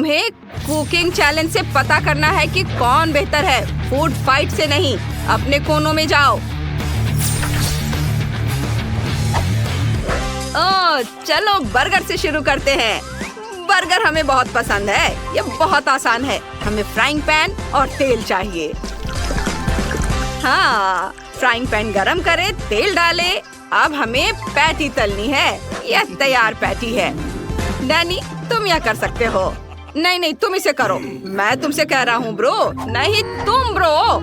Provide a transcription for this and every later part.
तुम्हें cooking challenge से पता करना है कि कौन बेहतर है, फूड फाइट से नहीं। अपने कोनों में जाओ। ओह, चलो बर्गर से शुरू करते हैं। बर्गर हमें बहुत पसंद है। ये बहुत आसान है। हमें फ्राइंग पैन और तेल चाहिए। हाँ, फ्राइंग पैन गरम करें, तेल डालें। अब हमें पैटी तलनी है। यह तैयार पैटी है। डैनी, तुम यह कर सकते हो। नहीं, तुम इसे करो। मैं तुमसे कह रहा हूँ ब्रो। नहीं, तुम ब्रो।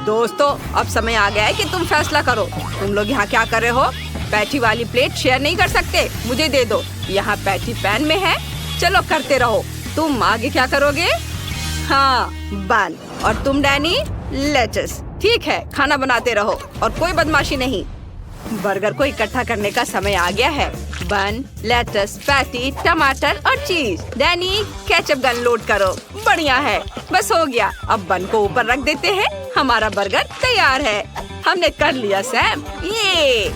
दोस्तों, अब समय आ गया है कि तुम फैसला करो। तुम लोग यहाँ क्या कर रहे हो? पैटी वाली प्लेट शेयर नहीं कर सकते। मुझे दे दो। यहाँ पैटी पैन में है। चलो करते रहो। तुम आगे क्या करोगे? हाँ, बन। और तुम डैनी? लेट्स। ठीक है, खाना बनाते रहो और कोई बदमाशी नहीं। बर्गर को इकट्ठा करने का समय आ गया है। बन, लेट्स, पैटी, टमाटर और चीज। डैनी, केचप गन लोड करो। बढ़िया है, बस हो गया। अब बन को ऊपर रख देते हैं। हमारा बर्गर तैयार है। हमने कर लिया सैम। ये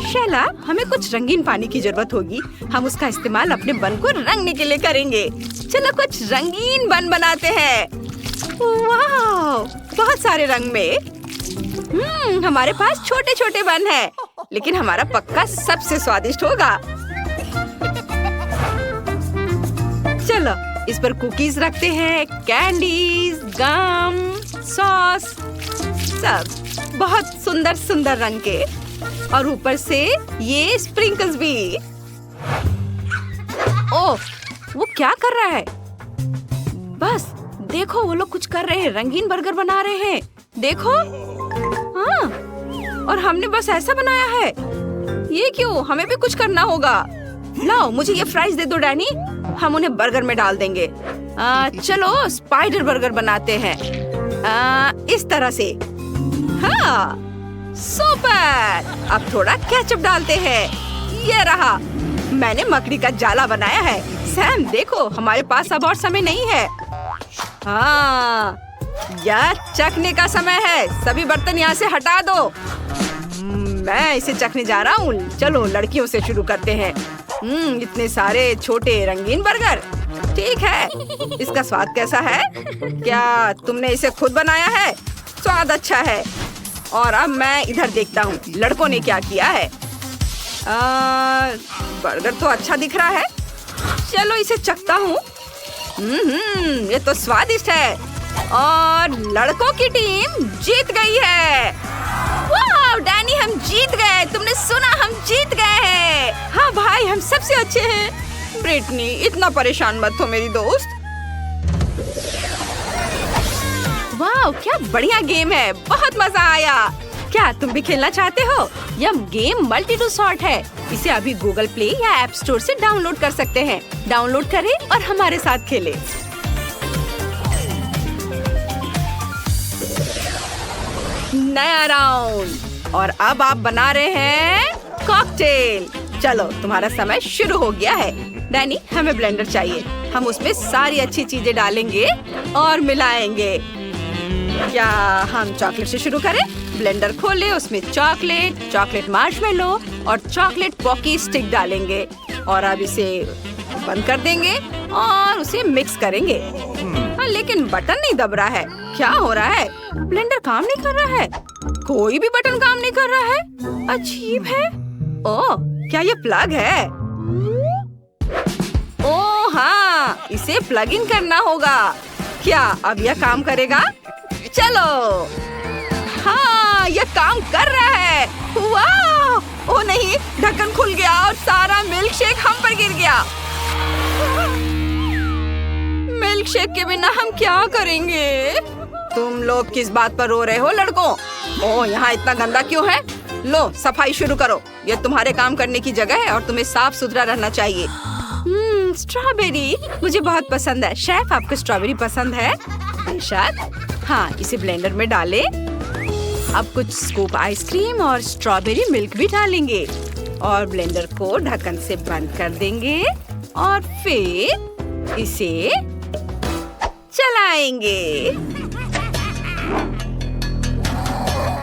शैला, हमें कुछ रंगीन पानी की जरूरत होगी। हम उसका इस्तेमाल अपने बन को रंगने के लिए करेंगे। चलो कुछ रंगीन बन बनाते हैं। वाह, बहुत सारे रंग में। हमारे पास छोटे छोटे बन हैं, लेकिन हमारा पक्का सबसे स्वादिष्ट होगा। चलो इस पर कुकीज रखते हैं, कैंडीज, गम, सॉस, सब बहुत सुंदर सुंदर रंग के। और ऊपर से ये स्प्रिंकल्स भी। ओह, वो क्या कर रहा है? बस देखो, वो लोग कुछ कर रहे हैं। रंगीन बर्गर बना रहे हैं। देखो। हाँ, और हमने बस ऐसा बनाया है। ये क्यों? हमें भी कुछ करना होगा। लाओ, मुझे ये फ्राइज दे दो डैनी। हम उन्हें बर्गर में डाल देंगे। चलो स्पाइडर बर्गर बनाते हैं। इस तरह से। हाँ, सुपर। अब थोड़ा केचप डालते हैं। ये रहा। मैंने मकड़ी का जाला बनाया है। सैम देखो, हमारे पास अब और समय नहीं है। हाँ, यह चखने का समय है। सभी बर्तन यहाँ से हटा दो। मैं इसे चखने जा रहा हूँ। चलो लड़कियों से शुरू करते हैं। इतने सारे छोटे रंगीन बर्गर। ठीक है, इसका स्वाद कैसा है? क्या तुमने इसे खुद बनाया है? स्वाद अच्छा है। और अब मैं इधर देखता हूँ लड़कों ने क्या किया है। बर्गर तो अच्छा दिख रहा है। चलो इसे चखता हूँ। ये तो स्वादिष्ट है। और लड़कों की टीम जीत गई है। वाह डैनी, हम जीत गए। तुमने सुना, हम जीत गए हैं। हाँ भाई, हम सबसे अच्छे हैं। ब्रिटनी, इतना परेशान मत हो मेरी दोस्त। वाह, क्या बढ़िया गेम है। बहुत मजा आया। क्या तुम भी खेलना चाहते हो? यह गेम मल्टी टू सॉर्ट है। इसे अभी गूगल प्ले या ऐप स्टोर से डाउनलोड कर सकते हैं। डाउनलोड करें और हमारे साथ खेलें। नया राउंड। और अब आप बना रहे हैं कॉकटेल। चलो तुम्हारा समय शुरू हो गया है। डैनी, हमें ब्लेंडर चाहिए। हम उसमें सारी अच्छी चीजें डालेंगे और मिलाएंगे। क्या हम चॉकलेट से शुरू करें? ब्लेंडर खोले, उसमें चॉकलेट मार्शमेलो और चॉकलेट पॉकी स्टिक डालेंगे। और अब इसे बंद कर देंगे और उसे मिक्स करेंगे। लेकिन बटन नहीं दब रहा है। क्या हो रहा है? ब्लेंडर काम नहीं कर रहा है। कोई भी बटन काम नहीं कर रहा है। अजीब है। ओह, क्या ये प्लग है? ओह हाँ, इसे प्लग इन करना होगा। क्या अब यह काम करेगा? चलो। हाँ, यह काम कर रहा है। वाह! ओह नहीं, ढक्कन खुल गया और सारा मिल्क शेक हम पर गिर गया। मिल्क शेक के बिना हम क्या करेंगे? तुम लोग किस बात पर रो रहे हो लड़कों? ओह, यहाँ इतना गंदा क्यों है? लो, सफाई शुरू करो। यह तुम्हारे काम करने की जगह है और तुम्हें साफ सुथरा रहना चाहिए। स्ट्रॉबेरी मुझे बहुत पसंद है। शेफ, आपको स्ट्रॉबेरी पसंद है? बेशक। हाँ, इसे ब्लेंडर में डालें। अब कुछ स्कूप आइसक्रीम और स्ट्रॉबेरी मिल्क भी डालेंगे और ब्लेंडर को ढक्कन से बंद कर देंगे और फिर इसे चलाएंगे।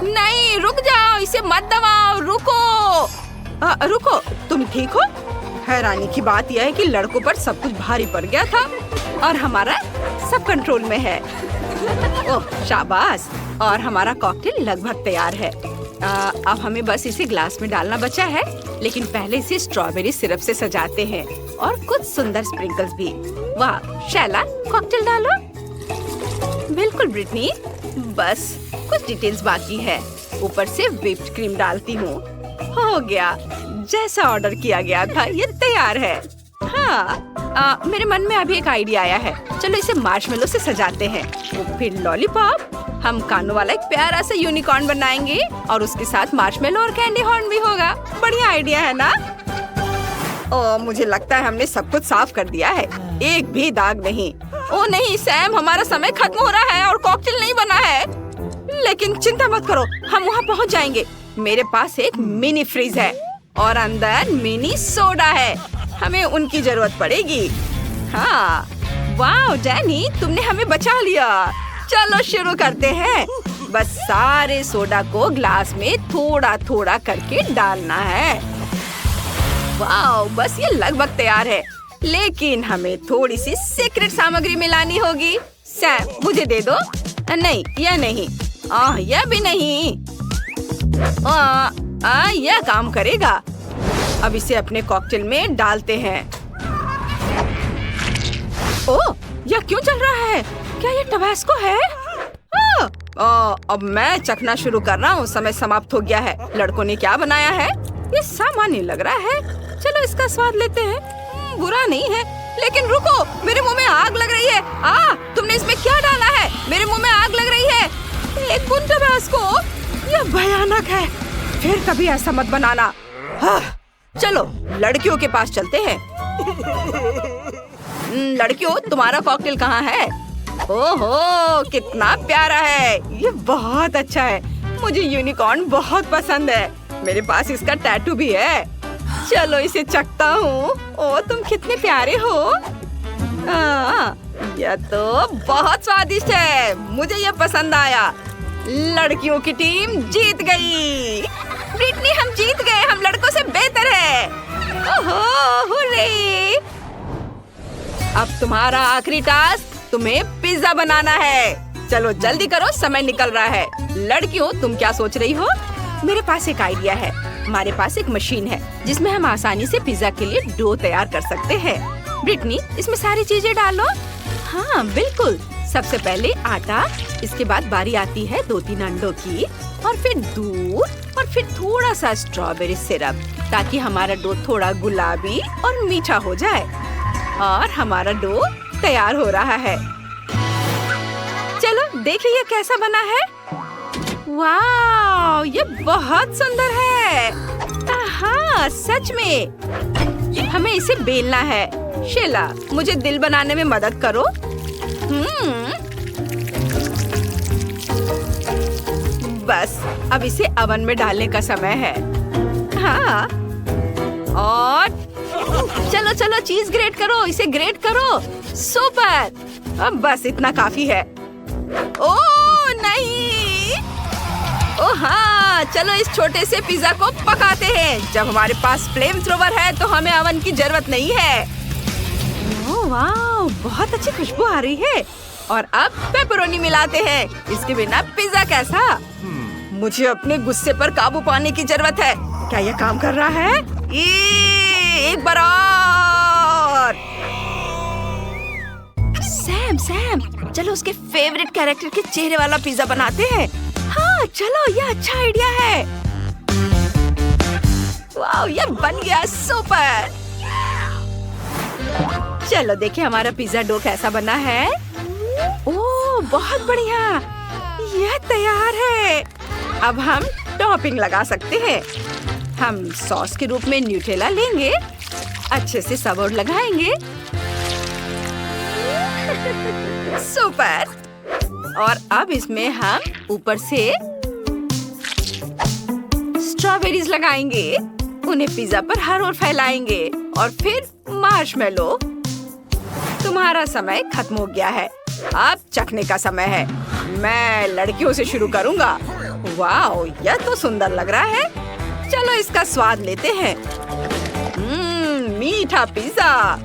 नहीं, रुक जाओ, इसे मत दबाओ। रुको। रुको, तुम ठीक हो? हैरानी की बात यह है कि लड़कों पर सब कुछ भारी पड़ गया था और हमारा सब कंट्रोल में है। ओह शाबाश। और हमारा कॉकटेल लगभग तैयार है। अब हमें बस इसे ग्लास में डालना बचा है, लेकिन पहले इसे स्ट्रॉबेरी सिरप से सजाते हैं और कुछ सुंदर स्प्रिंकल्स भी। वाह शैला, कॉकटेल डालो। बिल्कुल ब्रिटनी, बस कुछ डिटेल्स बाकी है। ऊपर से व्हिप्ड क्रीम डालती हूँ। हो गया, जैसा ऑर्डर किया गया था ये तैयार है। हाँ, मेरे मन में अभी एक आइडिया आया है। चलो इसे मार्शमेलो से सजाते हैं। फिर लॉलीपॉप, हम कानों वाला एक प्यारा सा यूनिकॉर्न बनाएंगे और उसके साथ मार्शमेलो और कैंडी हॉर्न भी होगा। बढ़िया आइडिया है ना? ओह, मुझे लगता है हमने सब कुछ साफ कर दिया है, एक भी दाग नहीं। ओह नहीं सैम, हमारा समय खत्म हो रहा है और कॉकटेल नहीं बना है। लेकिन चिंता मत करो, हम वहाँ पहुँच जाएंगे। मेरे पास एक मिनी फ्रीज है और अंदर मिनी सोडा है। हमें उनकी जरूरत पड़ेगी। हाँ, वाह डैनी, तुमने हमें बचा लिया। चलो शुरू करते हैं। बस सारे सोडा को ग्लास में थोड़ा थोड़ा करके डालना है। वाह, बस ये लगभग तैयार है, लेकिन हमें थोड़ी सी सीक्रेट सामग्री मिलानी होगी। सैम, मुझे दे दो। नहीं, यह नहीं। यह भी नहीं। यह काम करेगा। अब इसे अपने कॉकटेल में डालते हैं। ओह, यह क्यों चल रहा है? क्या ये टबास्को है? अब मैं चखना शुरू कर रहा हूँ। समय समाप्त हो गया है। लड़कों ने क्या बनाया है? ये सामान्य लग रहा है। चलो इसका स्वाद लेते हैं। बुरा नहीं है, लेकिन रुको, मेरे मुंह में आग लग रही है। तुमने इसमें क्या डाला है? मेरे मुंह में आग लग रही है। एक बूंद टबास्को, यह भयानक है। फिर कभी ऐसा मत बनाना। चलो लड़कियों के पास चलते हैं। लड़कियों, तुम्हारा कॉकटेल कहाँ है? ओहो, कितना प्यारा है। ये बहुत अच्छा है। मुझे यूनिकॉर्न बहुत पसंद है। मेरे पास इसका टैटू भी है। चलो इसे चखता हूँ। ओ, तुम कितने प्यारे हो। यह तो बहुत स्वादिष्ट है। मुझे यह पसंद आया। लड़कियों की टीम जीत गई। ब्रिटनी, हम जीत गए। हम लड़कों से बेहतर है। ओहो, हुर्रे। अब तुम्हारा आखिरी टास्क, तुम्हें पिज्जा बनाना है। चलो जल्दी करो, समय निकल रहा है। लड़कियों, तुम क्या सोच रही हो? मेरे पास एक आइडिया है। हमारे पास एक मशीन है जिसमें हम आसानी से पिज्जा के लिए डो तैयार कर सकते हैं। ब्रिटनी, इसमें सारी चीजें डालो। हाँ बिल्कुल। सबसे पहले आटा, इसके बाद बारी आती है 2-3 अंडों की, और फिर दूध, और फिर थोड़ा सा स्ट्रॉबेरी सिरप, ताकि हमारा डो थोड़ा गुलाबी और मीठा हो जाए। और हमारा डो तैयार हो रहा है। चलो देखिए ये कैसा बना है। वाह, ये बहुत सुंदर है। हाँ सच में। हमें इसे बेलना है। शेला, मुझे दिल बनाने में मदद करो। बस अब इसे अवन में डालने का समय है। हाँ, और चलो चलो चीज ग्रेट करो, इसे ग्रेट करो। सुपर। अब बस इतना काफी है। ओह नहीं। ओह हाँ, चलो इस छोटे से पिज्जा को पकाते हैं। जब हमारे पास फ्लेम थ्रोवर है तो हमें अवन की जरूरत नहीं है। ओह वाह, बहुत अच्छी खुशबू आ रही है। और अब पेपरोनी मिलाते हैं। इसके बिना पिज्जा कैसा? मुझे अपने गुस्से पर काबू पाने की जरूरत है। क्या यह काम कर रहा है? एक बार और। सैम, चलो उसके फेवरेट कैरेक्टर के चेहरे वाला पिज्जा बनाते हैं। हाँ चलो, यह अच्छा आइडिया है। वाह, यह बन गया। सुपर। चलो देखिए हमारा पिज्जा डो कैसा बना है। ओह बहुत बढ़िया, यह तैयार है। अब हम टॉपिंग लगा सकते हैं। हम सॉस के रूप में न्यूटेला लेंगे, अच्छे से सब और लगाएंगे। सुपर। और अब इसमें हम ऊपर से स्ट्रॉबेरीज लगाएंगे, उन्हें पिज्जा पर हर ओर फैलाएंगे, और फिर मार्शमेलो। तुम्हारा समय खत्म हो गया है। अब चखने का समय है। मैं लड़कियों से शुरू करूंगा। वाह, यह तो सुंदर लग रहा है। चलो इसका स्वाद लेते हैं। मीठा पिज्जा।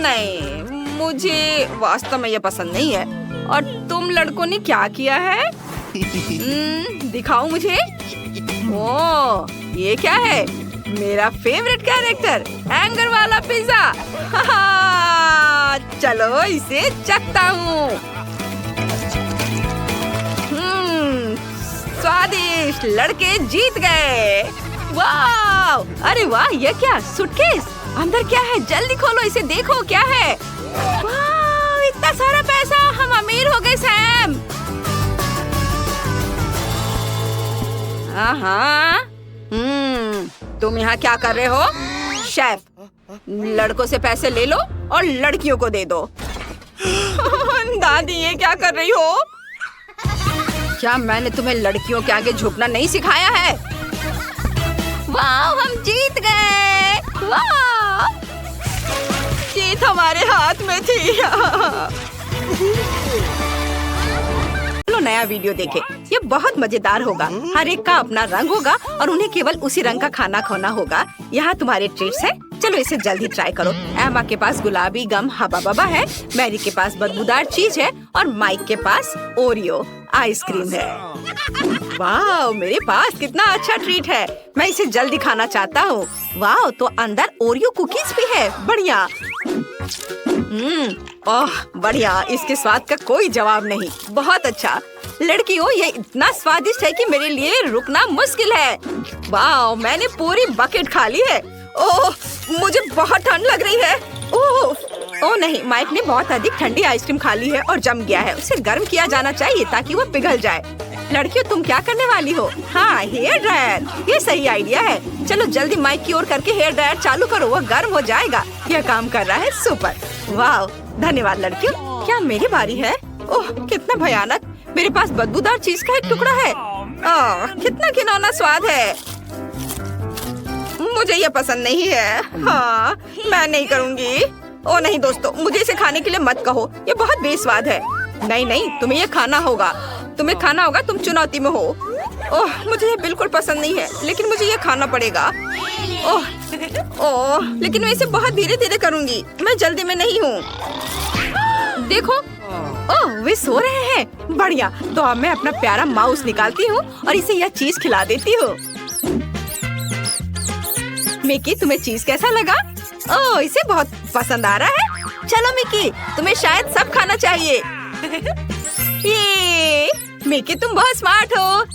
नहीं, मुझे वास्तव में ये पसंद नहीं है। और तुम लड़कों ने क्या किया है? दिखाओ मुझे। ओ, ये क्या है? मेरा फेवरेट कैरेक्टर, एंगर वाला पिज्जा। चलो इसे चखता हूँ। स्वादिष्ट, लड़के जीत गए। वाह! अरे वाह, ये क्या? सूटकेस? अंदर क्या है? जल्दी खोलो इसे, देखो क्या है। वाह, इतना सारा पैसा, हम अमीर हो गए सैम। हाँ, तुम यहाँ क्या कर रहे हो? शेफ, लड़कों से पैसे ले लो और लड़कियों को दे दो। दादी, ये क्या कर रही हो? क्या मैंने तुम्हें लड़कियों के आगे झुकना नहीं सिखाया है? वाह, हम जीत गए। वाह, जीत हमारे हाथ में थी। चलो नया वीडियो देखें, ये बहुत मजेदार होगा। हर एक का अपना रंग होगा और उन्हें केवल उसी रंग का खाना खाना होगा। यहाँ तुम्हारे ट्रीट्स है, चलो इसे जल्दी ट्राई करो। एमा के पास गुलाबी गम हबा बबा है, मैरी के पास बदबूदार चीज है और माइक के पास ओरियो आइसक्रीम है। वाह, मेरे पास कितना अच्छा ट्रीट है, मैं इसे जल्दी खाना चाहता हूँ। वाह, तो अंदर ओरियो कुकीज भी है, बढ़िया। ओह बढ़िया, इसके स्वाद का कोई जवाब नहीं, बहुत अच्छा। लड़कियों, ये इतना स्वादिष्ट है कि मेरे लिए रुकना मुश्किल है। वाह, मैंने पूरी बकेट खा ली है। ओह, मुझे बहुत ठंड लग रही है। ओह नहीं, माइक ने बहुत अधिक ठंडी आइसक्रीम खा ली है और जम गया है। उसे गर्म किया जाना चाहिए ताकि वो पिघल जाए। लड़कियों, तुम क्या करने वाली हो? हाँ, हेयर ड्रायर, ये सही आइडिया है। चलो जल्दी माइक की ओर करके हेयर ड्रायर चालू करो, वो गर्म हो जाएगा। यह काम कर रहा है, सुपर। वाह, धन्यवाद लड़कियों। क्या मेरी बारी है? ओह, कितना भयानक, मेरे पास बदबूदार चीज का एक टुकड़ा है। कितना घिनौना स्वाद है, मुझे ये पसंद नहीं है। हाँ, मैं नहीं करूँगी। ओ नहीं दोस्तों, मुझे इसे खाने के लिए मत कहो, ये बहुत बेस्वाद है। नहीं नहीं, तुम्हें ये खाना होगा, तुम्हें खाना होगा, तुम चुनौती में हो। ओह, मुझे ये बिल्कुल पसंद नहीं है, लेकिन मुझे ये खाना पड़ेगा। ओह, लेकिन मैं इसे बहुत धीरे धीरे करूँगी, मैं जल्दी में नहीं हूँ। देखो, ओह, वे सो रहे हैं, बढ़िया। तो अब मैं अपना प्यारा माउस निकालती हूँ और इसे यह चीज खिला देती हूँ। मिकी, तुम्हें चीज कैसा लगा? ओह, इसे बहुत पसंद आ रहा है। चलो मिकी, तुम्हें शायद सब खाना चाहिए। ये मिकी, तुम बहुत स्मार्ट हो,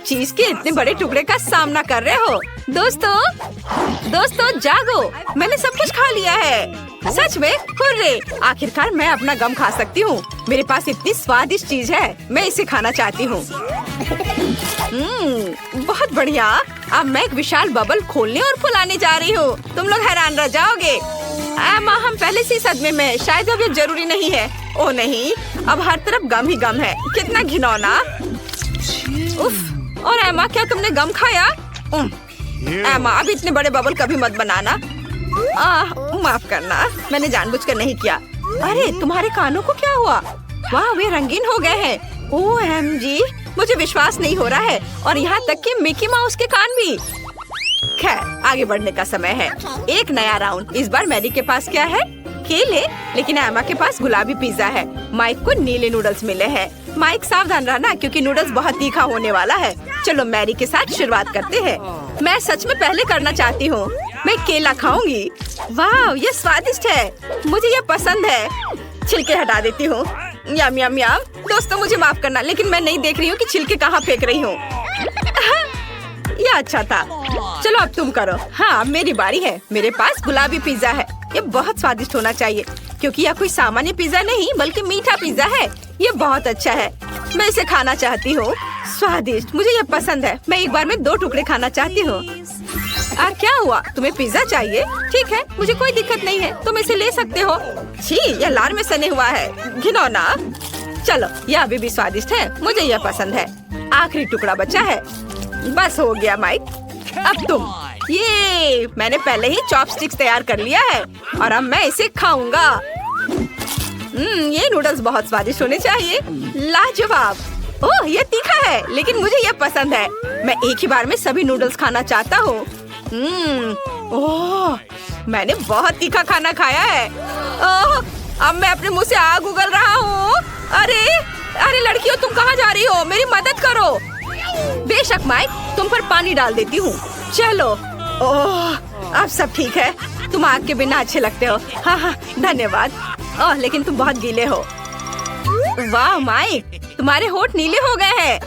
चीज के इतने बड़े टुकड़े का सामना कर रहे हो। दोस्तों जागो, मैंने सब कुछ खा लिया है। सच में? हुर्रे, आखिरकार मैं अपना गम खा सकती हूँ। मेरे पास इतनी स्वादिष्ट चीज है, मैं इसे खाना चाहती हूँ। बहुत बढ़िया। अब मैं एक विशाल बबल खोलने और फुलाने जा रही हूँ, तुम लोग हैरान रह जाओगे। माँ, हम पहले से सदमे में, शायद अब ये जरूरी नहीं है। ओ नहीं, अब हर तरफ गम ही गम है, कितना घिनौना। उफ, और एमा, क्या तुमने गम खाया? एमा, अब इतने बड़े बबल कभी मत बनाना। माफ करना, मैंने जानबूझकर नहीं किया। अरे, तुम्हारे कानों को क्या हुआ? वाह, वे रंगीन हो गए हैं। OMG, मुझे विश्वास नहीं हो रहा है। और यहाँ तक कि मिकी माउस के कान भी। खैर, आगे बढ़ने का समय है। एक नया राउंड। इस बार मैरी के पास क्या है? केले, लेकिन एमा के पास गुलाबी पिज्जा है। माइक को नीले नूडल्स मिले हैं। माइक, सावधान रहना क्योंकि नूडल्स बहुत तीखा होने वाला है। चलो मैरी के साथ शुरुआत करते हैं। मैं सच में पहले करना चाहती हूँ। मैं केला खाऊंगी। वाह, ये स्वादिष्ट है, मुझे ये पसंद है। छिलके हटा देती हूँ। यम यम यम। दोस्तों, मुझे माफ करना, लेकिन मैं नहीं देख रही हूँ कि छिलके कहाँ फेंक रही हूँ। ये अच्छा था। चलो अब तुम करो। हाँ, अब मेरी बारी है। मेरे पास गुलाबी पिज्जा है। ये बहुत स्वादिष्ट होना चाहिए क्योंकि यह कोई सामान्य पिज्जा नहीं बल्कि मीठा पिज्जा है। ये बहुत अच्छा है, मैं इसे खाना चाहती हूँ। स्वादिष्ट, मुझे ये पसंद है। मैं एक बार में 2 टुकड़े खाना चाहती हूँ। क्या हुआ, तुम्हें पिज्जा चाहिए? ठीक है, मुझे कोई दिक्कत नहीं है, तुम इसे ले सकते हो। छी, यह लार में सने हुआ है, घिनौना। चलो, यह अभी भी स्वादिष्ट है, मुझे यह पसंद है। आखिरी टुकड़ा बचा है। बस हो गया माइक, अब तुम। ये मैंने पहले ही चॉपस्टिक्स तैयार कर लिया है और अब मैं इसे खाऊंगा। ये नूडल्स बहुत स्वादिष्ट होने चाहिए। लाजवाब। ओह, ये तीखा है, लेकिन मुझे ये पसंद है। मैं एक ही बार में सभी नूडल्स खाना चाहता हूँ। ओह, मैंने बहुत तीखा खाना खाया है। ओह, अब मैं अपने मुंह से आग उगल रहा हूँ। अरे अरे लड़कियों, तुम कहाँ जा रही हो? मेरी मदद करो। बेशक माइक, तुम पर पानी डाल देती हूँ। चलो। ओह, अब सब ठीक है। तुम आग के बिना अच्छे लगते हो। हाँ हाँ, धन्यवाद। ओह, लेकिन तुम बहुत गीले हो। वाह माइक, तुम्हारे होठ नीले हो गए हैं।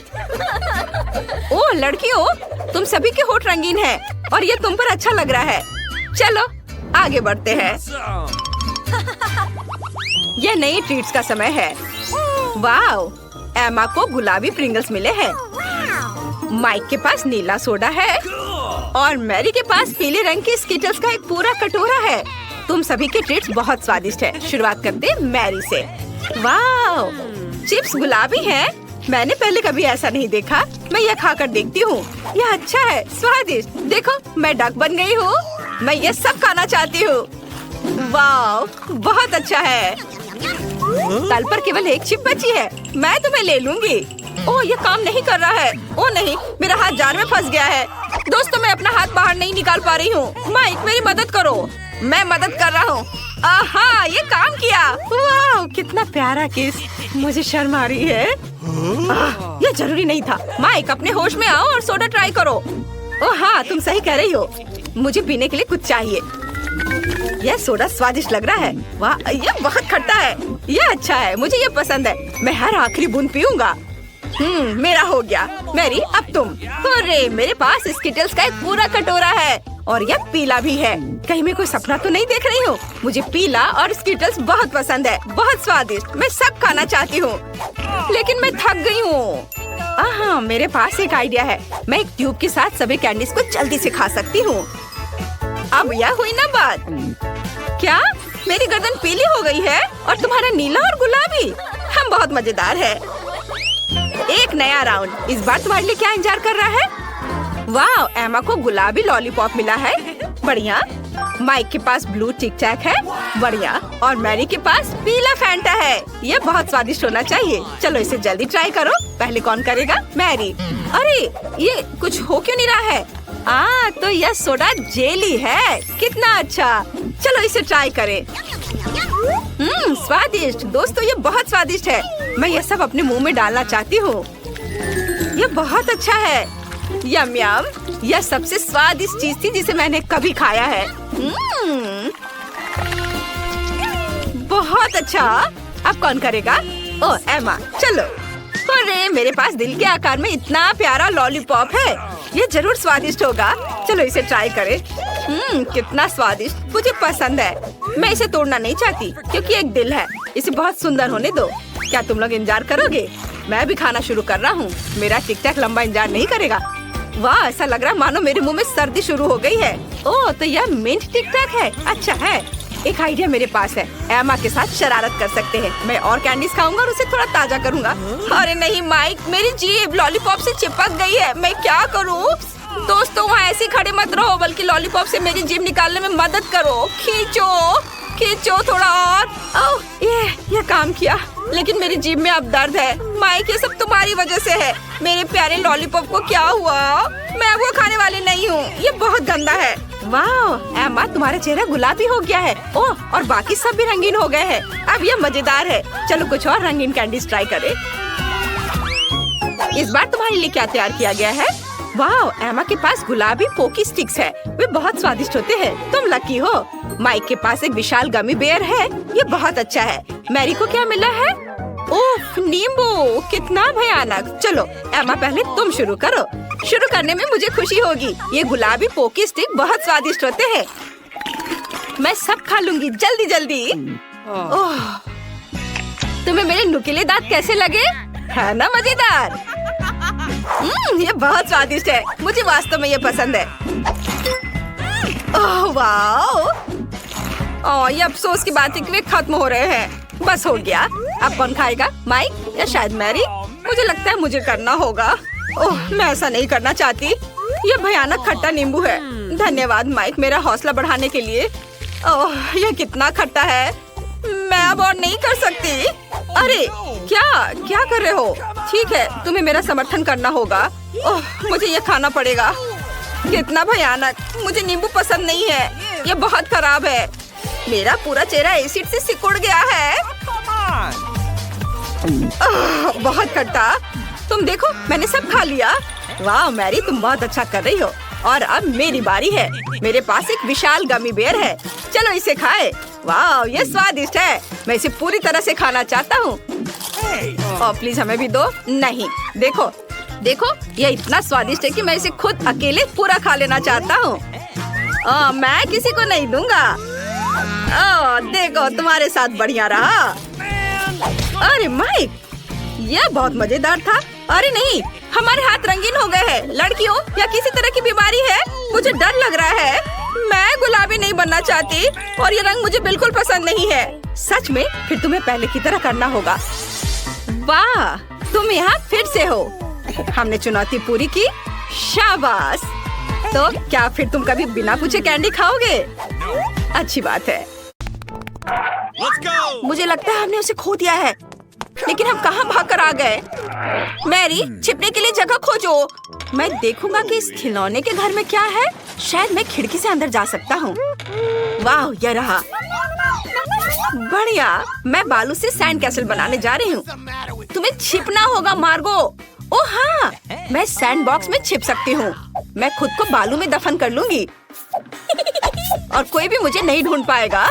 ओह लड़कियों, तुम सभी के होठ रंगीन हैं और ये तुम पर अच्छा लग रहा है। चलो आगे बढ़ते हैं। यह नई ट्रीट्स का समय है। वाह, एमा को गुलाबी प्रिंगल्स मिले हैं। माइक के पास नीला सोडा है और मैरी के पास पीले रंग के स्किटल्स का एक पूरा कटोरा है। तुम सभी के ट्रीट्स बहुत स्वादिष्ट है। शुरुआत करते हैं मैरी से। वाह, चिप्स गुलाबी हैं। मैंने पहले कभी ऐसा नहीं देखा। मैं यह खाकर देखती हूँ। यह अच्छा है, स्वादिष्ट। देखो, मैं डक बन गई हूँ। मैं ये सब खाना चाहती हूँ। वाह, बहुत अच्छा है। तल पर केवल एक चिप बची है। मैं तुम्हें ले लूंगी। ओह, ये काम नहीं कर रहा है। ओह नहीं, मेरा हाथ जार में फंस गया है। दोस्तों, मैं अपना हाथ बाहर नहीं निकाल पा रही हूँ। माइक, मेरी मदद करो। मैं मदद कर रहा हूँ। आहा, ये काम किया। वाह, कितना प्यारा किस। मुझे शर्म आ रही है। ये जरूरी नहीं था। माइक, अपने होश में आओ और सोडा ट्राई करो। ओह हाँ, तुम सही कह रही हो। मुझे पीने के लिए कुछ चाहिए। यह सोडा स्वादिष्ट लग रहा है। वाह, यह बहुत खट्टा है। यह अच्छा है, मुझे ये पसंद है। मैं हर आखिरी बूंद पीऊंगा। मेरा हो गया। मैरी, अब तुम। अरे, मेरे पास स्किटल्स का एक पूरा कटोरा है और यह पीला भी है। कहीं मैं कोई सपना तो नहीं देख रही हूँ? मुझे पीला और स्किटल्स बहुत पसंद है। बहुत स्वादिष्ट। मैं सब खाना चाहती हूँ, लेकिन मैं थक गई हूँ। हाँ, मेरे पास एक आइडिया है। मैं एक ट्यूब के साथ सभी कैंडीज को जल्दी से खा सकती हूँ। अब यह हुई ना बात। क्या मेरी गर्दन पीली हो गई है और तुम्हारा नीला और गुलाबी? हम बहुत मजेदार है। एक नया राउंड। इस बार तुम्हारे लिए क्या इंतजार कर रहा है? वाह, एमा को गुलाबी लॉलीपॉप मिला है। बढ़िया। माइक के पास ब्लू टिक टैक है। बढ़िया। और मैरी के पास पीला फैंटा है। ये बहुत स्वादिष्ट होना चाहिए। चलो इसे जल्दी ट्राई करो। पहले कौन करेगा? मैरी। अरे, ये कुछ हो क्यों नहीं रहा है? तो यह सोडा जेली है। कितना अच्छा। चलो इसे ट्राई करें। स्वादिष्ट। दोस्तों, ये बहुत स्वादिष्ट है। मैं ये सब अपने मुंह में डालना चाहती हूँ। ये बहुत अच्छा है। यम यम। यह सबसे स्वादिष्ट चीज थी जिसे मैंने कभी खाया है। बहुत अच्छा। अब कौन करेगा? ओह, एमा। चलो। अरे, मेरे पास दिल के आकार में इतना प्यारा लॉलीपॉप है। ये जरूर स्वादिष्ट होगा। चलो इसे ट्राई करें। कितना स्वादिष्ट। मुझे पसंद है। मैं इसे तोड़ना नहीं चाहती क्योंकि एक दिल है। इसे बहुत सुंदर होने दो। क्या तुम लोग इंतजार करोगे? मैं भी खाना शुरू कर रहा हूँ। मेरा टिक टैक लंबा इंतजार नहीं करेगा। वाह, ऐसा लग रहा है मानो मेरे मुंह में सर्दी शुरू हो गई है। ओह, तो यह मिंट टिक टैक है। अच्छा है। एक आइडिया मेरे पास है। एमा के साथ शरारत कर सकते हैं। मैं और कैंडीज खाऊंगा और उसे थोड़ा ताजा करूंगा। अरे नहीं माइक, मेरी जीभ लॉलीपॉप से चिपक गई है। मैं क्या करूं? दोस्तों, वहाँ ऐसे खड़े मत रहो, बल्कि लॉलीपॉप से मेरी जीभ निकालने में मदद करो। खींचो खींचो थोड़ा और। ओह, ये काम किया, लेकिन मेरी जीभ में अब दर्द है। माइक, ये सब तुम्हारी वजह से है। मेरे प्यारे लॉलीपॉप को क्या हुआ? मैं अब वो खाने वाली नहीं हूँ। ये बहुत गंदा है। वाह एमा, तुम्हारा चेहरा गुलाबी हो गया है। ओह, और बाकी सब भी रंगीन हो गए हैं। अब ये मजेदार है। चलो कुछ और रंगीन कैंडीज ट्राई करें। इस बार तुम्हारे लिए क्या तैयार किया गया है? वाह, एमा के पास गुलाबी पोकी स्टिक्स है। वे बहुत स्वादिष्ट होते हैं। तुम लकी हो। माइक के पास एक विशाल गमी बेयर है। ये बहुत अच्छा है। मैरी को क्या मिला है? ओह, नींबू। कितना भयानक। चलो एमा, पहले तुम शुरू करो। शुरू करने में मुझे खुशी होगी। ये गुलाबी पोकी स्टिक बहुत स्वादिष्ट होते हैं। मैं सब खा लूंगी जल्दी जल्दी। ओह, तुम्हें मेरे नुकीले दांत कैसे लगे? है ना मजेदार? ये बहुत स्वादिष्ट है। मुझे वास्तव में ये पसंद है। ओह वाह, ये अफसोस की बात है कि वे खत्म हो रहे हैं। बस हो गया। अब कौन खाएगा? माइक या शायद मैरी? मुझे लगता है मुझे करना होगा। ओह, मैं ऐसा नहीं करना चाहती। ये भयानक खट्टा नींबू है। धन्यवाद माइक, मेरा हौसला बढ़ाने के लिए। ओह, ये कितना खट्टा है। मैं अब और नहीं कर सकती। अरे क्या कर रहे हो? ठीक है, तुम्हें मेरा समर्थन करना होगा। ओह, मुझे ये खाना पड़ेगा। कितना भयानक। मुझे नींबू पसंद नहीं है। ये बहुत खराब है। मेरा पूरा चेहरा एसिड से सिकुड़ गया है। बहुत खट्टा। तुम देखो, मैंने सब खा लिया। वाह मैरी, तुम बहुत अच्छा कर रही हो। और अब मेरी बारी है। मेरे पास एक विशाल गमी बेयर है। चलो इसे खाए। वाह, ये स्वादिष्ट है। मैं इसे पूरी तरह से खाना चाहता हूँ। प्लीज हमें भी दो। नहीं, देखो देखो, ये इतना स्वादिष्ट है कि मैं इसे खुद अकेले पूरा खा लेना चाहता हूँ। मैं किसी को नहीं दूंगा। देखो, तुम्हारे साथ बढ़िया रहा। अरे माइक, यह बहुत मजेदार था। अरे नहीं, हमारे हाथ रंगीन हो गए हैं। लड़कियों, या किसी तरह की बीमारी है? मुझे डर लग रहा है। मैं गुलाबी नहीं बनना चाहती और ये रंग मुझे बिल्कुल पसंद नहीं है। सच में? फिर तुम्हें पहले की तरह करना होगा। वाह, तुम यहाँ फिर से हो। हमने चुनौती पूरी की। शाबाश। तो क्या फिर तुम कभी बिना पूछे कैंडी खाओगे? अच्छी बात है। मुझे लगता है हमने उसे खो दिया है। लेकिन हम कहाँ भागकर आ गए? मैरी, छिपने के लिए जगह खोजो। मैं देखूंगा कि इस खिलौने के घर में क्या है। शायद मैं खिड़की से अंदर जा सकता हूँ। वाह, यह रहा। बढ़िया। मैं बालू से सैंड कैसल बनाने जा रही हूँ। तुम्हें छिपना होगा मार्गो। ओह हाँ, मैं सैंड बॉक्स में छिप सकती हूँ। मैं खुद को बालू में दफन कर लूंगी और कोई भी मुझे नहीं ढूंढ पाएगा।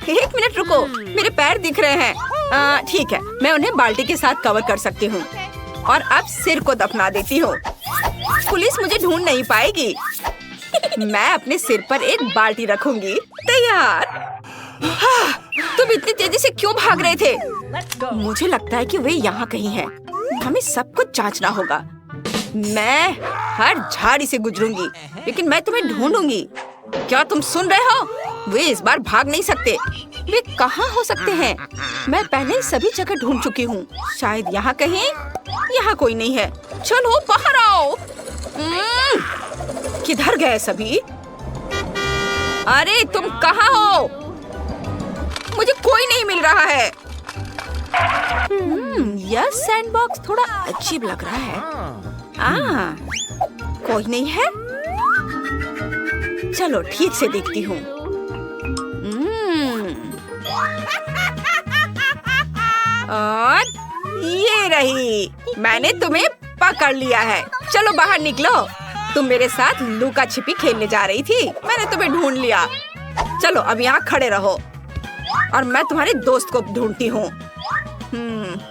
एक मिनट रुको, मेरे पैर दिख रहे हैं। ठीक है, मैं उन्हें बाल्टी के साथ कवर कर सकती हूँ और अब सिर को दफना देती हूँ। पुलिस मुझे ढूंढ नहीं पाएगी। मैं अपने सिर पर एक बाल्टी रखूंगी। तैयार। तुम इतनी तेजी से क्यों भाग रहे थे? मुझे लगता है कि वे यहाँ कहीं हैं। हमें सब कुछ जांचना होगा। मैं हर झाड़ी से गुजरूंगी, लेकिन मैं तुम्हें ढूंढूंगी। क्या तुम सुन रहे हो? वे इस बार भाग नहीं सकते। वे कहाँ हो सकते हैं? मैं पहले ही सभी जगह ढूंढ चुकी हूँ। शायद यहाँ कहीं। यहाँ कोई नहीं है। चलो बाहर आओ। किधर गए सभी? अरे तुम कहाँ हो? मुझे कोई नहीं मिल रहा है। यह सैंडबॉक्स थोड़ा अजीब लग रहा है। कोई नहीं है। चलो ठीक से देखती हूँ। और ये रही। मैंने तुम्हें पकड़ लिया है। चलो बाहर निकलो। तुम मेरे साथ लुका छिपी खेलने जा रही थी। मैंने तुम्हें ढूंढ लिया। चलो अब यहाँ खड़े रहो और मैं तुम्हारे दोस्त को ढूंढती हूँ।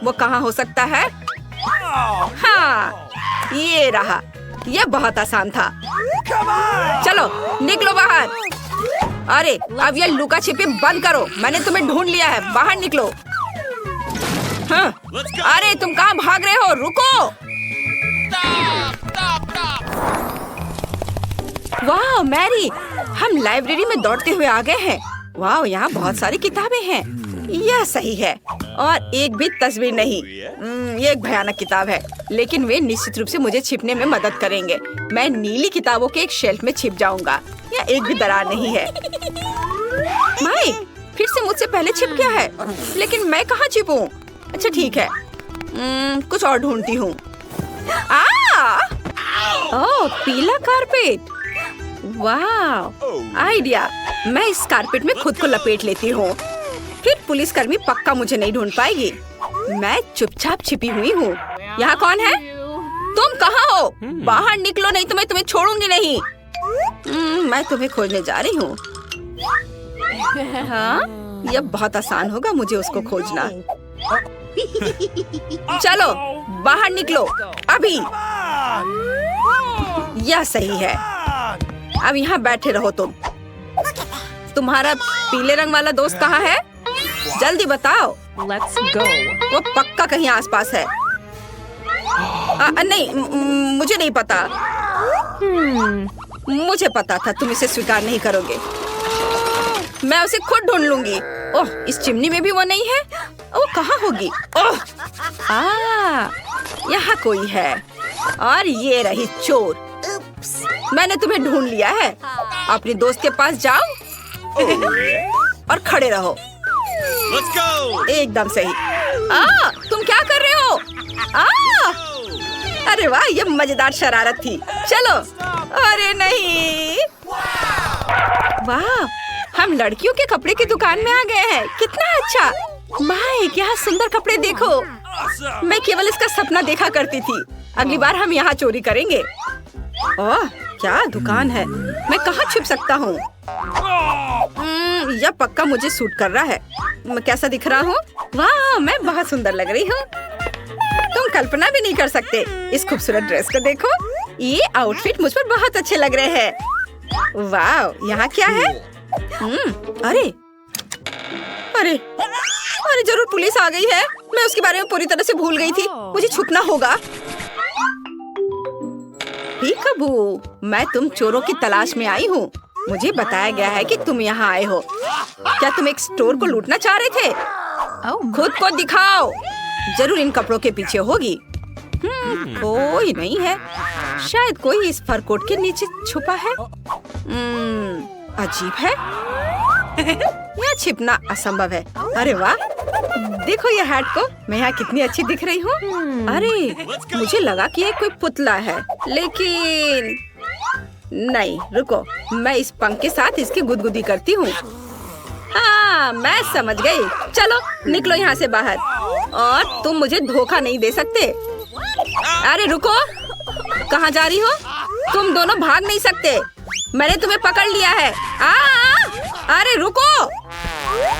वो कहाँ हो सकता है? हाँ, ये रहा। यह बहुत आसान था। चलो निकलो बाहर। अरे अब ये लुका छिपी बंद करो। मैंने तुम्हें ढूंढ लिया है। बाहर निकलो। हाँ। अरे तुम कहाँ भाग रहे हो? रुको। वाह मैरी, हम लाइब्रेरी में दौड़ते हुए आ गए हैं। वाह, यहाँ बहुत सारी किताबें हैं। यह सही है। और एक भी तस्वीर नहीं। ये एक भयानक किताब है, लेकिन वे निश्चित रूप से मुझे छिपने में मदद करेंगे। मैं नीली किताबों के एक शेल्फ में छिप जाऊंगा। यह एक भी दरार नहीं है। माइक फिर से मुझसे पहले छिप गया है, लेकिन मैं कहाँ छिपूं? अच्छा ठीक है, कुछ और ढूंढती हूँ। ओह, पीला कारपेट। वाह, आइडिया। मैं इस कारपेट में खुद को लपेट लेती हूँ। फिर पुलिसकर्मी पक्का मुझे नहीं ढूंढ पाएगी। मैं चुपचाप छिपी हुई हूँ। यहाँ कौन है? तुम कहाँ हो? बाहर निकलो, नहीं तो मैं तुम्हें छोड़ूंगी नहीं। मैं तुम्हें खोजने जा रही हूँ। हाँ, यह बहुत आसान होगा मुझे उसको खोजना। चलो बाहर निकलो अभी। यह सही है। अब यहाँ बैठे रहो तुम। तुम्हारा पीले रंग वाला दोस्त कहाँ है? जल्दी बताओ। Let's go. वो पक्का कहीं आसपास है। नहीं, मुझे नहीं पता। मुझे पता था तुम इसे स्वीकार नहीं करोगे। मैं उसे खुद ढूंढ लूंगी। ओह, इस चिमनी में भी वो नहीं है। वो कहाँ होगी? ओह, यहाँ कोई है। और ये रही चोर। मैंने तुम्हें ढूंढ लिया है। अपने दोस्त के पास जाओ और खड़े रहो। Let's go! एकदम सही। तुम क्या कर रहे हो? अरे वाह, ये मजेदार शरारत थी। चलो। अरे नहीं। वाह, हम लड़कियों के कपड़े की दुकान में आ गए हैं। कितना अच्छा। माइक, यहाँ सुंदर कपड़े देखो। मैं केवल इसका सपना देखा करती थी। अगली बार हम यहाँ चोरी करेंगे। ओह, क्या दुकान है। मैं कहाँ छुप सकता हूँ? यह पक्का मुझे सूट कर रहा है। मैं कैसा दिख रहा हूँ? वाह, मैं बहुत सुंदर लग रही हूँ। तुम कल्पना भी नहीं कर सकते। इस खूबसूरत ड्रेस को देखो। ये आउटफिट मुझ पर बहुत अच्छे लग रहे हैं। वाह, यहाँ क्या है? अरे अरे अरे, जरूर पुलिस आ गई है। मैं उसके बारे में पूरी तरह से भूल गई थी। मुझे छुपना होगा। पीकाबू, मैं तुम चोरों की तलाश में आई हूँ। मुझे बताया गया है कि तुम यहाँ आए हो। क्या तुम एक स्टोर को लूटना चाह रहे थे? खुद को दिखाओ। जरूर इन कपड़ों के पीछे होगी। कोई नहीं है। शायद कोई इस फर कोट के नीचे छुपा है। अजीब है। यह छिपना असंभव है। अरे वाह, देखो ये हैट को। मैं यहाँ कितनी अच्छी दिख रही हूँ। अरे, मुझे लगा कि ये कोई पुतला है, लेकिन नहीं। रुको, मैं इस पंख के साथ इसकी गुदगुदी करती हूँ। हाँ, मैं समझ गई। चलो निकलो यहाँ से बाहर, और तुम मुझे धोखा नहीं दे सकते। अरे रुको, कहाँ जा रही हो? तुम दोनों भाग नहीं सकते। मैंने तुम्हें पकड़ लिया है। अरे रुको,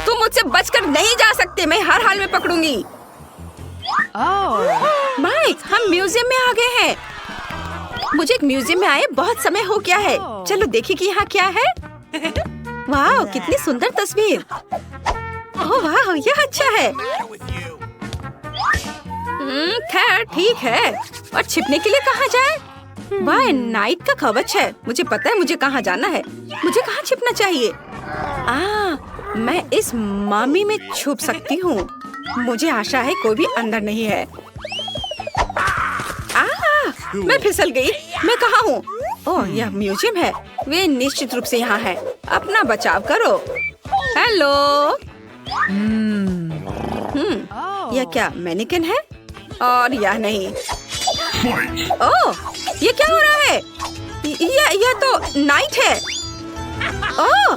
तुम मुझसे बचकर नहीं जा सकते। मैं हर हाल में पकड़ूंगी। माइक, हम म्यूजियम में आ गए हैं। मुझे एक म्यूजियम में आए बहुत समय हो गया है। चलो देखिए कि यहाँ क्या है। वाह, कितनी सुंदर तस्वीर। ओह वाह, यह अच्छा है। खैर ठीक है। और छिपने के लिए कहाँ जाए? वाह, नाइट का कवच है। मुझे पता है मुझे कहाँ जाना है। मुझे कहाँ छिपना चाहिए? मैं इस मामी में छुप सकती हूँ। मुझे आशा है कोई भी अंदर नहीं है। मैं फिसल गई। मैं कहाँ हूँ? ओह, यह म्यूजियम है। वे निश्चित रूप से यहाँ है। अपना बचाव करो। हेलो। यह क्या मैनिक्विन है? और यह नहीं। ओह, ये क्या हो रहा है? यह तो नाइट है। ओह,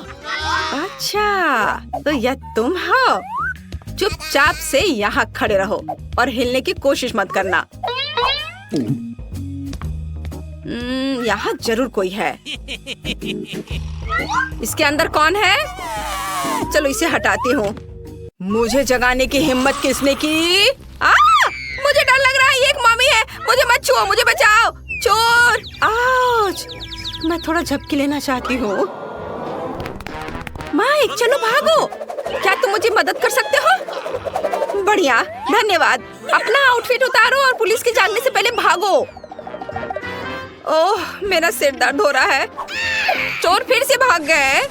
अच्छा, तो यह तुम हो। चुपचाप से यहाँ खड़े रहो और हिलने की कोशिश मत करना। यहाँ जरूर कोई है। इसके अंदर कौन है? चलो इसे हटाती हूँ। मुझे जगाने की हिम्मत किसने की? मुझे डर लग रहा है। ये एक मामी है। मुझे मत छुओ, मुझे बचाओ। चोर! आउच! मैं थोड़ा झपकी लेना चाहती हूँ। माइक, चलो भागो। क्या तुम मुझे मदद कर सकते हो? बढ़िया, धन्यवाद। अपना आउटफिट उतारो और पुलिस के जानने से पहले भागो। ओह, मेरा सिर दर्द हो रहा है। चोर फिर से भाग गए।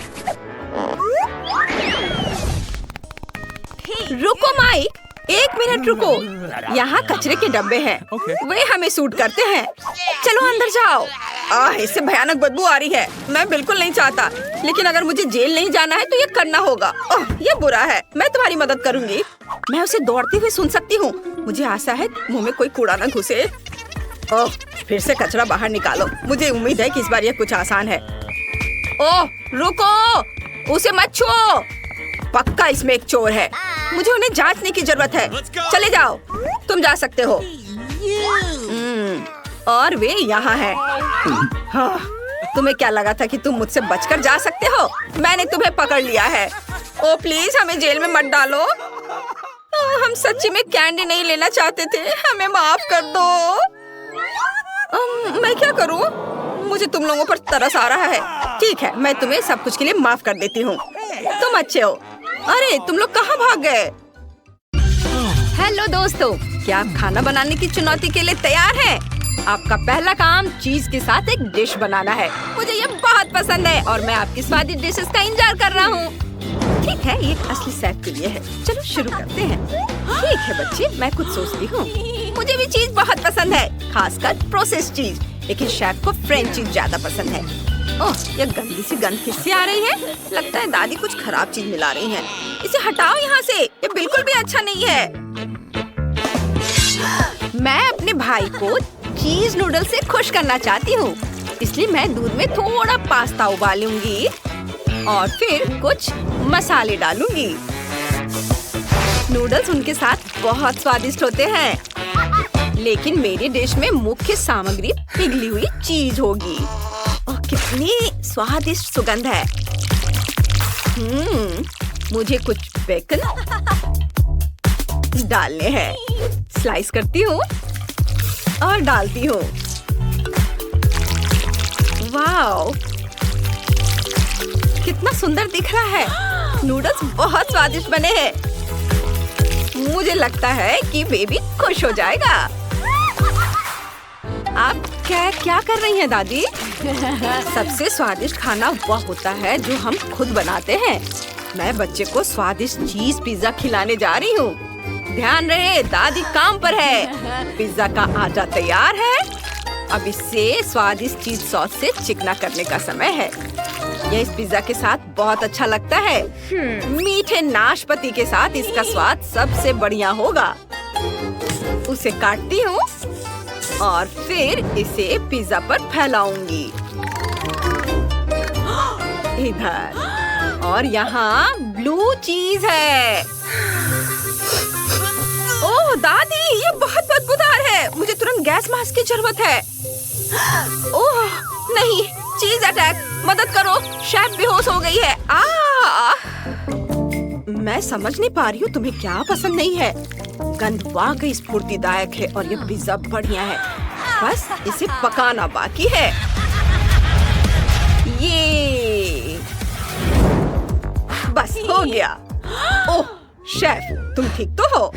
रुको माइक, 1 मिनट रुको। यहाँ कचरे के डब्बे हैं। वे हमें सूट करते हैं। चलो अंदर जाओ। इससे भयानक बदबू आ रही है। मैं बिल्कुल नहीं चाहता, लेकिन अगर मुझे जेल नहीं जाना है तो ये करना होगा। ये बुरा है। मैं तुम्हारी मदद करूंगी। मैं उसे दौड़ते हुए सुन सकती हूँ। मुझे आशा है मुंह में कोई कूड़ा न घुसे। ओह, फिर से कचरा बाहर निकालो। मुझे उम्मीद है कि इस बार यह कुछ आसान है। ओह, रुको, उसे मत छुओ। पक्का इसमें एक चोर है। मुझे उन्हें जांचने की जरूरत है। चले जाओ, तुम जा सकते हो। और वे यहाँ हैं। हाँ, तुम्हें क्या लगा था कि तुम मुझसे बचकर जा सकते हो? मैंने तुम्हें पकड़ लिया है। ओ प्लीज, हमें जेल में मत डालो। हम सच्ची में कैंडी नहीं लेना चाहते थे। हमें माफ कर दो। मैं क्या करूँ? मुझे तुम लोगों पर तरस आ रहा है। ठीक है, मैं तुम्हें सब कुछ के लिए माफ कर देती हूँ। तुम अच्छे हो। अरे, तुम लोग कहाँ भाग गए? हेलो दोस्तों, क्या आप खाना बनाने की चुनौती के लिए तैयार हैं? आपका पहला काम चीज के साथ एक डिश बनाना है। मुझे ये बहुत पसंद है और मैं आपकी स्वादिष्ट डिशेस का इंतजार कर रहा हूँ। ठीक है, ये असली शेफ के लिए है। चलो शुरू करते हैं। ठीक है बच्चे, मैं कुछ सोचती हूँ। मुझे भी चीज बहुत पसंद है, खासकर प्रोसेस्ड चीज। लेकिन शेफ को फ्रेंच चीज ज्यादा पसंद है। ओह, ये गंदी सी गंध किससे आ रही है? लगता है दादी कुछ खराब चीज मिला रही हैं। इसे हटाओ यहाँ से। ये बिल्कुल भी अच्छा नहीं है। मैं अपने भाई को चीज नूडल से खुश करना चाहती हूँ, इसलिए मैं दूध में थोड़ा पास्ता उबालूंगी। और फिर कुछ मसाले डालूंगी। नूडल्स उनके साथ बहुत स्वादिष्ट होते हैं, लेकिन मेरी डिश में मुख्य सामग्री पिघली हुई चीज होगी। और कितनी स्वादिष्ट सुगंध है। मुझे कुछ बेकन डालने हैं। स्लाइस करती हूँ और डालती हूँ। वाओ, कितना सुंदर दिख रहा है। नूडल्स बहुत स्वादिष्ट बने हैं। मुझे लगता है कि बेबी खुश हो जाएगा। आप क्या कर रही हैं दादी? सबसे स्वादिष्ट खाना वह होता है जो हम खुद बनाते हैं। मैं बच्चे को स्वादिष्ट चीज पिज्जा खिलाने जा रही हूँ। ध्यान रहे, दादी काम पर है। पिज्जा का आटा तैयार है। अब इससे स्वादिष्ट चीज सॉस से चिकना करने का समय है। यह इस पिज्जा के साथ बहुत अच्छा लगता है। मीठे नाशपाती के साथ इसका स्वाद सबसे बढ़िया होगा। उसे काटती हूँ और फिर इसे पिज्जा पर फैलाऊंगी। इधर और यहाँ ब्लू चीज है। ओह दादी, ये बहुत बदबूदार है। मुझे तुरंत गैस मास्क की जरूरत है। ओह नहीं, चीज अटैक, मदद करो, शेफ बेहोश हो गई है। मैं समझ नहीं पा रही हूँ तुम्हें क्या पसंद नहीं है। गंध वाकई स्फूर्तिदायक है और ये पिज्जा बढ़िया है। बस इसे पकाना बाकी है। ये बस हो गया। ओह शेफ, तुम ठीक तो हो?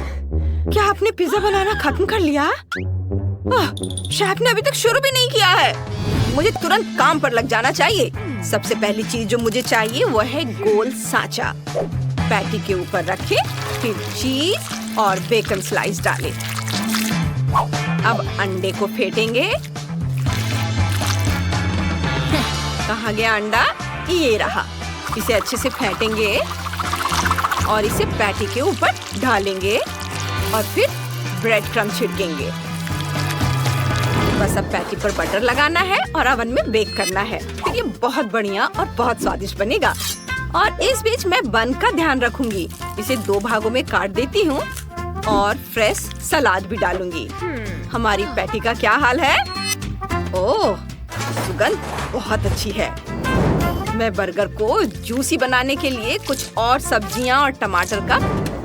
क्या आपने पिज्जा बनाना खत्म कर लिया? शेफ ने अभी तक शुरू भी नहीं किया है। मुझे तुरंत काम पर लग जाना चाहिए। सबसे पहली चीज जो मुझे चाहिए वो है गोल सांचा। पैटी के ऊपर रखें, फिर चीज और बेकन स्लाइस डालें। अब अंडे को फेंटेंगे। कहाँ गया अंडा? ये रहा। इसे अच्छे से फेंटेंगे और इसे पैटी के ऊपर डालेंगे और फिर ब्रेड क्रम्ब छिड़केंगे। बस अब पैटी पर बटर लगाना है और ओवन में बेक करना है। फिर ये बहुत बढ़िया और बहुत स्वादिष्ट बनेगा। और इस बीच मैं बन का ध्यान रखूंगी। इसे 2 भागों में काट देती हूँ और फ्रेश सलाद भी डालूंगी। हमारी पैटी का क्या हाल है? ओह, सुगंध बहुत अच्छी है। मैं बर्गर को जूसी बनाने के लिए कुछ और सब्जियां और टमाटर का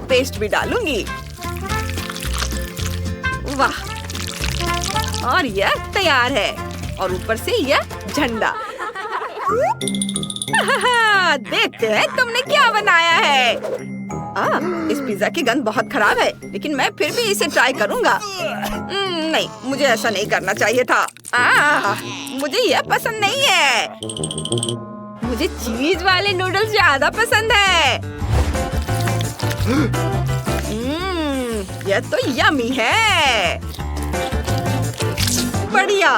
पेस्ट भी डालूंगी। वाह, और यह तैयार है। और ऊपर से यह झंडा। देखते हैं तुमने क्या बनाया है। इस पिज्जा की गंध बहुत खराब है, लेकिन मैं फिर भी इसे ट्राई करूंगा। नहीं, मुझे ऐसा नहीं करना चाहिए था। मुझे यह पसंद नहीं है। मुझे चीज वाले नूडल्स ज्यादा पसंद है। यह तो यम्मी है। बढ़िया,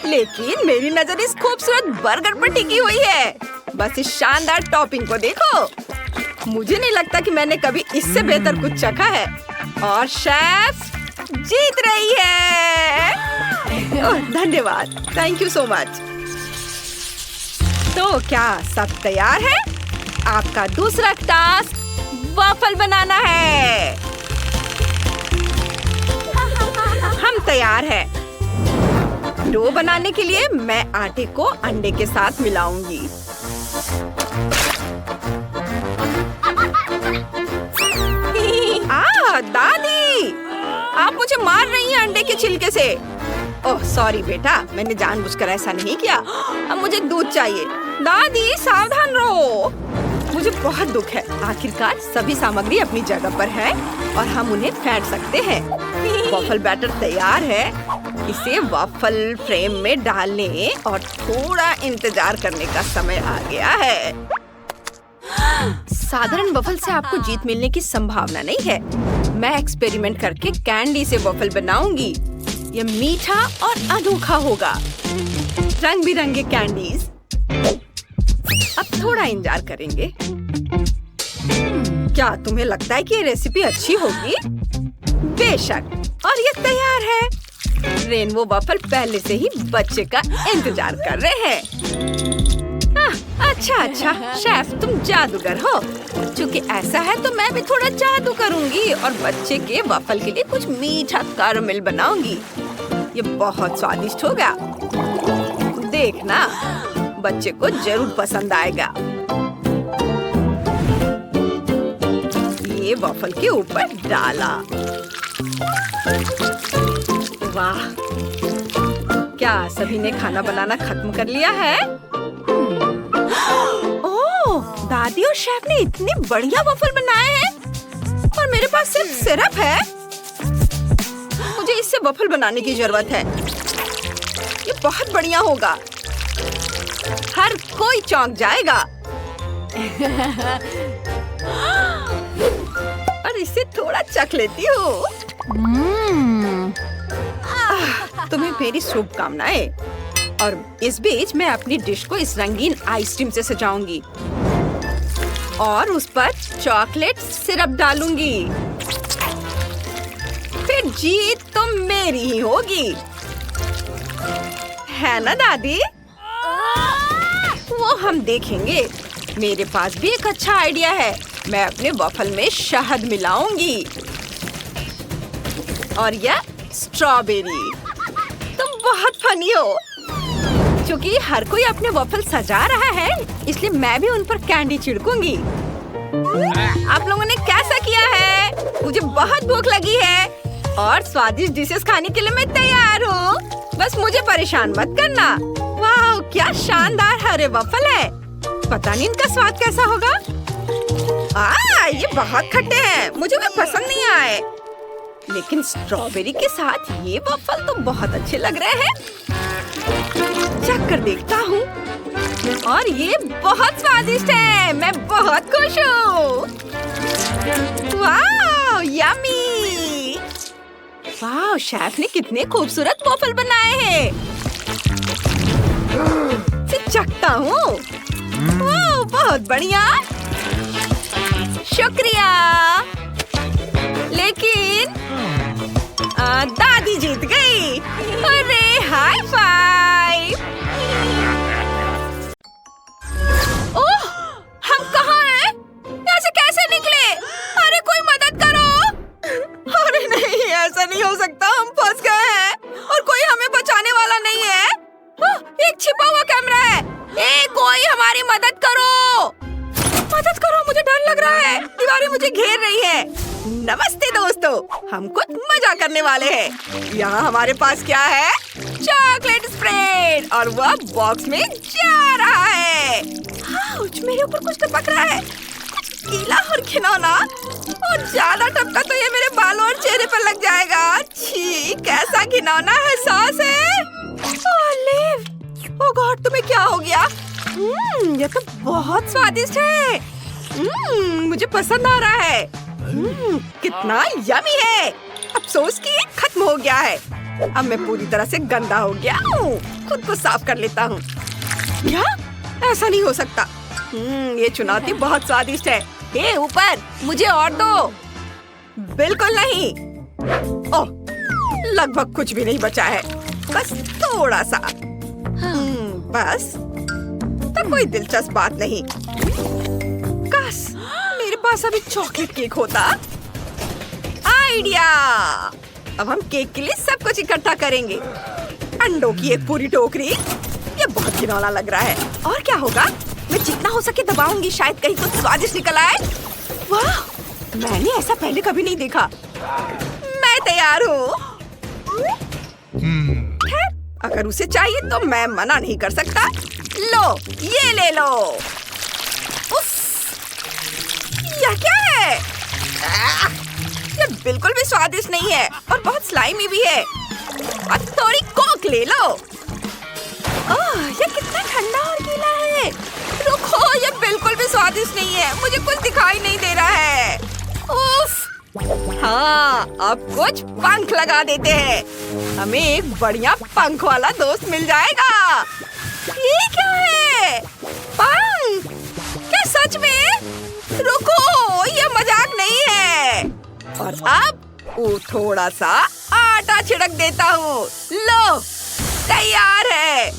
लेकिन मेरी नजर इस खूबसूरत बर्गर पर टिकी हुई है। बस इस शानदार टॉपिंग को देखो। मुझे नहीं लगता कि मैंने कभी इससे बेहतर कुछ चखा है। और शेफ जीत रही है। धन्यवाद, थैंक यू सो मच। तो क्या सब तैयार है? आपका दूसरा टास्क वॉफल बनाना है। हम तैयार हैं। डो बनाने के लिए मैं आटे को अंडे के साथ मिलाऊंगी। दादी, आप मुझे मार रही हैं अंडे के छिलके से। ओह सॉरी बेटा, मैंने जानबूझकर ऐसा नहीं किया। अब मुझे दूध चाहिए। दादी सावधान रहो। मुझे बहुत दुख है। आखिरकार सभी सामग्री अपनी जगह पर है और हम उन्हें फेंट सकते हैं। वॉफल बैटर तैयार है। इसे वॉफल फ्रेम में डालने और थोड़ा इंतजार करने का समय आ गया है। साधारण वॉफल से आपको जीत मिलने की संभावना नहीं है। मैं एक्सपेरिमेंट करके कैंडी से वॉफल बनाऊंगी। यह मीठा और अनोखा होगा। रंग बिरंगे कैंडीज। अब थोड़ा इंतजार करेंगे। क्या तुम्हें लगता है कि ये रेसिपी अच्छी होगी? बेशक। और ये तैयार है। रेनबो वॉफल पहले से ही बच्चे का इंतजार कर रहे हैं। अच्छा शेफ, तुम जादूगर हो। क्योंकि ऐसा है तो मैं भी थोड़ा जादू करूंगी और बच्चे के वफल के लिए कुछ मीठा कैरेमल बनाऊंगी। ये बहुत स्वादिष्ट होगा। देखना, बच्चे को जरूर पसंद आएगा। ये वफल के ऊपर डाला। वाह, क्या सभी ने खाना बनाना खत्म कर लिया है? ओह, दादी और शेफ ने इतनी बढ़िया वफल बनाए हैं और मेरे पास सिर्फ सिरप है। मुझे इससे वफल बनाने की जरूरत है। ये बहुत बढ़िया होगा, हर कोई चौंक जाएगा। और इसे थोड़ा चख लेती हूँ। तुम्हें मेरी शुभकामनाएं। और इस बीच मैं अपनी डिश को इस रंगीन आइसक्रीम से सजाऊंगी और उस पर चॉकलेट सिरप डालूंगी। फिर जीत तो मेरी ही होगी, है ना दादी? वो हम देखेंगे। मेरे पास भी एक अच्छा आइडिया है। मैं अपने वफल में शहद मिलाऊंगी और यह स्ट्रॉबेरी। तुम बहुत फनी हो। क्योंकि हर कोई अपने वफल सजा रहा है, इसलिए मैं भी उन पर कैंडी छिड़कूंगी। आप लोगों ने कैसा किया है? मुझे बहुत भूख लगी है और स्वादिष्ट डिशेस खाने के लिए मैं तैयार हूँ। बस मुझे परेशान मत करना। वाह, क्या शानदार हरे वफल है। पता नहीं इनका स्वाद कैसा होगा। ये बहुत खट्टे हैं, मुझे वे पसंद नहीं आए। लेकिन स्ट्रॉबेरी के साथ ये वफल तो बहुत अच्छे लग रहे हैं। चख कर देखता हूँ और ये बहुत स्वादिष्ट है। मैं बहुत खुश हूँ। वाह, यम्मी। वाह, शेफ ने कितने खूबसूरत वफल बनाए हैं। इसे चखता हूँ। वाह, बहुत बढ़िया। शुक्रिया। लेकिन दादी जीत गई। अरे हाई फाइव। ओह, हम कहाँ हैं? यहाँ से कैसे निकले? अरे कोई मदद करो। अरे नहीं, ऐसा नहीं हो सकता। हम फंस गए हैं और कोई हमें बचाने वाला नहीं है। एक छिपा हुआ कैमरा है। कोई हमारी मदद करो। मदद करो, मुझे डर लग रहा है। दीवारें मुझे घेर रही है। नमस्ते दोस्तों, हम कुछ मजा करने वाले हैं। यहाँ हमारे पास क्या है? चॉकलेट स्प्रेड और वह बॉक्स में जा रहा है। मेरे ऊपर कुछ टपक रहा है, कुछ गीला और घिनौना। और ज्यादा टपका तो ये मेरे बालों और चेहरे पर लग जाएगा। छी, कैसा घिनौना एहसास है। ओह गॉड, तुम्हें क्या हो गया? ये तो बहुत स्वादिष्ट है। मुझे पसंद आ रहा है। कितना यमी है। अफसोस कि ये खत्म हो गया है। अब मैं पूरी तरह से गंदा हो गया हूँ। खुद को साफ कर लेता हूँ। क्या? ऐसा नहीं हो सकता। ये चुनौती बहुत स्वादिष्ट है। ऊपर, मुझे और दो। बिल्कुल नहीं। ओह, लगभग कुछ भी नहीं बचा है, बस थोड़ा सा। बस तो कोई दिलचस्प बात नहीं। काश मेरे पास अभी चॉकलेट केक होता। आइडिया! अब हम केक के लिए सब कुछ इकट्ठा करेंगे। अंडों की एक पूरी टोकरी। ये बहुत घिनौना लग रहा है। और क्या होगा? मैं जितना हो सके दबाऊंगी, शायद कहीं कुछ स्वादिष्ट निकल आए। वाह, मैंने ऐसा पहले कभी नहीं देखा। मैं तैयार हूँ। अगर उसे चाहिए तो मैं मना नहीं कर सकता। लो, ये ले लो। उफ, यह क्या है? ये बिल्कुल भी स्वादिष्ट नहीं है और बहुत स्लाइमी भी है। और थोड़ी कोक ले लो। ये कितना ठंडा और गीला है। रुको, ये बिल्कुल भी स्वादिष्ट नहीं है। मुझे कुछ दिखाई नहीं दे रहा है। उफ। हाँ, अब कुछ पंख लगा देते हैं। हमें एक बढ़िया पंख वाला दोस्त मिल जाएगा। ये क्या है? पंख? क्या सच में? रुको, ये मजाक नहीं है। और अब थोड़ा सा आटा छिड़क देता हूँ। लो, तैयार है।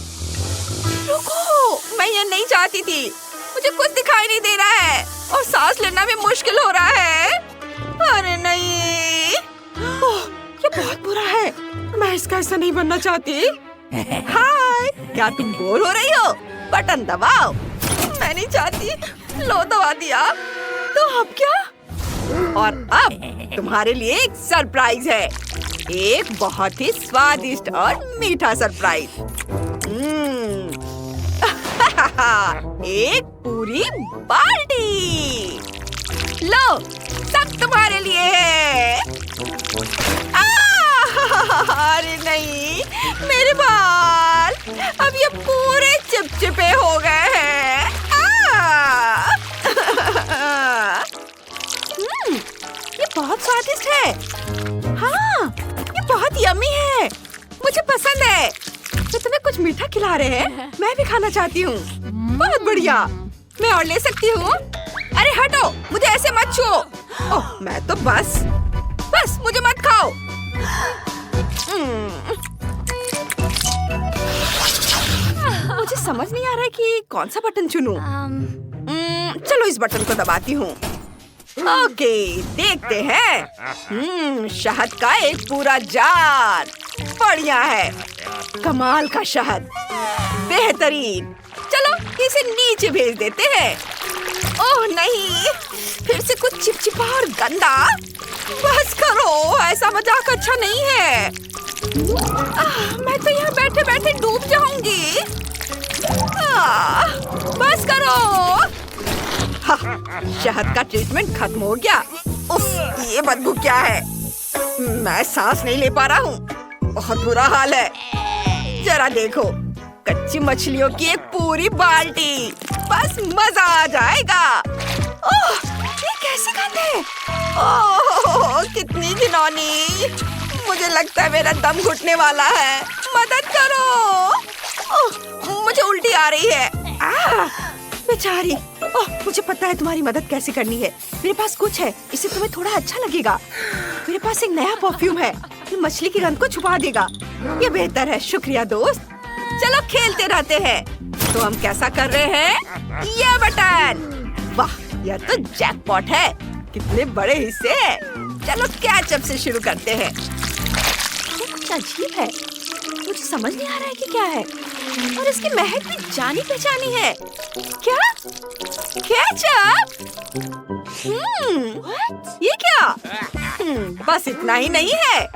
रुको, मैं ये नहीं चाहती थी। मुझे कुछ दिखाई नहीं दे रहा है और सांस लेना भी मुश्किल हो रहा है। अरे नहीं, ओह, ये बहुत बुरा है। मैं इसका ऐसा नहीं बनना चाहती। हाय, क्या तुम बोर हो रही हो? बटन दबाओ। मैं नहीं चाहती। लो, दबा दिया। तो अब क्या? और अब तुम्हारे लिए एक सरप्राइज है, एक बहुत ही स्वादिष्ट और मीठा सरप्राइज। एक पूरी बाल्टी। लो, सब तुम्हारे लिए है। अरे नहीं, मेरे बाल अब ये पूरे चिपचिपे हो गए हैं। ये बहुत स्वादिष्ट है। हाँ, ये बहुत यम्मी है। मुझे पसंद है। तो तुम्हें कुछ मीठा खिला रहे हैं, मैं भी खाना चाहती हूँ। बहुत बढ़िया, मैं और ले सकती हूँ। अरे हटो, मुझे ऐसे मत छुओ। ओह, मैं तो बस मुझे मत खाओ। मुझे समझ नहीं आ रहा है कि कौन सा बटन चुनूं। चलो इस बटन को दबाती हूँ। ओके, देखते हैं। शहद का एक पूरा जार। बढ़िया है, कमाल का शहद, बेहतरीन। चलो इसे नीचे भेज देते हैं। ओह नहीं, फिर से कुछ चिपचिपा और गंदा। बस करो, ऐसा मजाक अच्छा नहीं है। मैं तो यहाँ बैठे बैठे डूब जाऊंगी। बस करो। शहद का ट्रीटमेंट खत्म हो गया। उफ, ये बदबू क्या है? मैं सांस नहीं ले पा रहा हूँ। बहुत बुरा हाल है। जरा देखो, कच्ची मछलियों की एक पूरी बाल्टी। बस मजा आ जाएगा। ओह, ये कैसी गंध है? ओह, कितनी घिनौनी। मुझे लगता है मेरा दम घुटने वाला है। मदद करो। ओह, मुझे उल्टी आ रही है। बेचारी। ओह, मुझे पता है तुम्हारी मदद कैसे करनी है। मेरे पास कुछ है, इससे तुम्हें थोड़ा अच्छा लगेगा। मेरे पास एक नया परफ्यूम है, ये मछली की गंध को छुपा देगा। ये बेहतर है। शुक्रिया दोस्त। चलो खेलते रहते हैं। तो हम कैसा कर रहे हैं? ये बटन। वाह, यह तो जैकपॉट है। कितने बड़े हिस्से हैं। चलो कैचअप से शुरू करते हैं। ये कुछ अजीब है, मुझे समझ नहीं आ रहा है कि क्या है। और इसकी महक भी जानी पहचानी है। क्या? केचप? ये क्या? बस इतना ही नहीं है।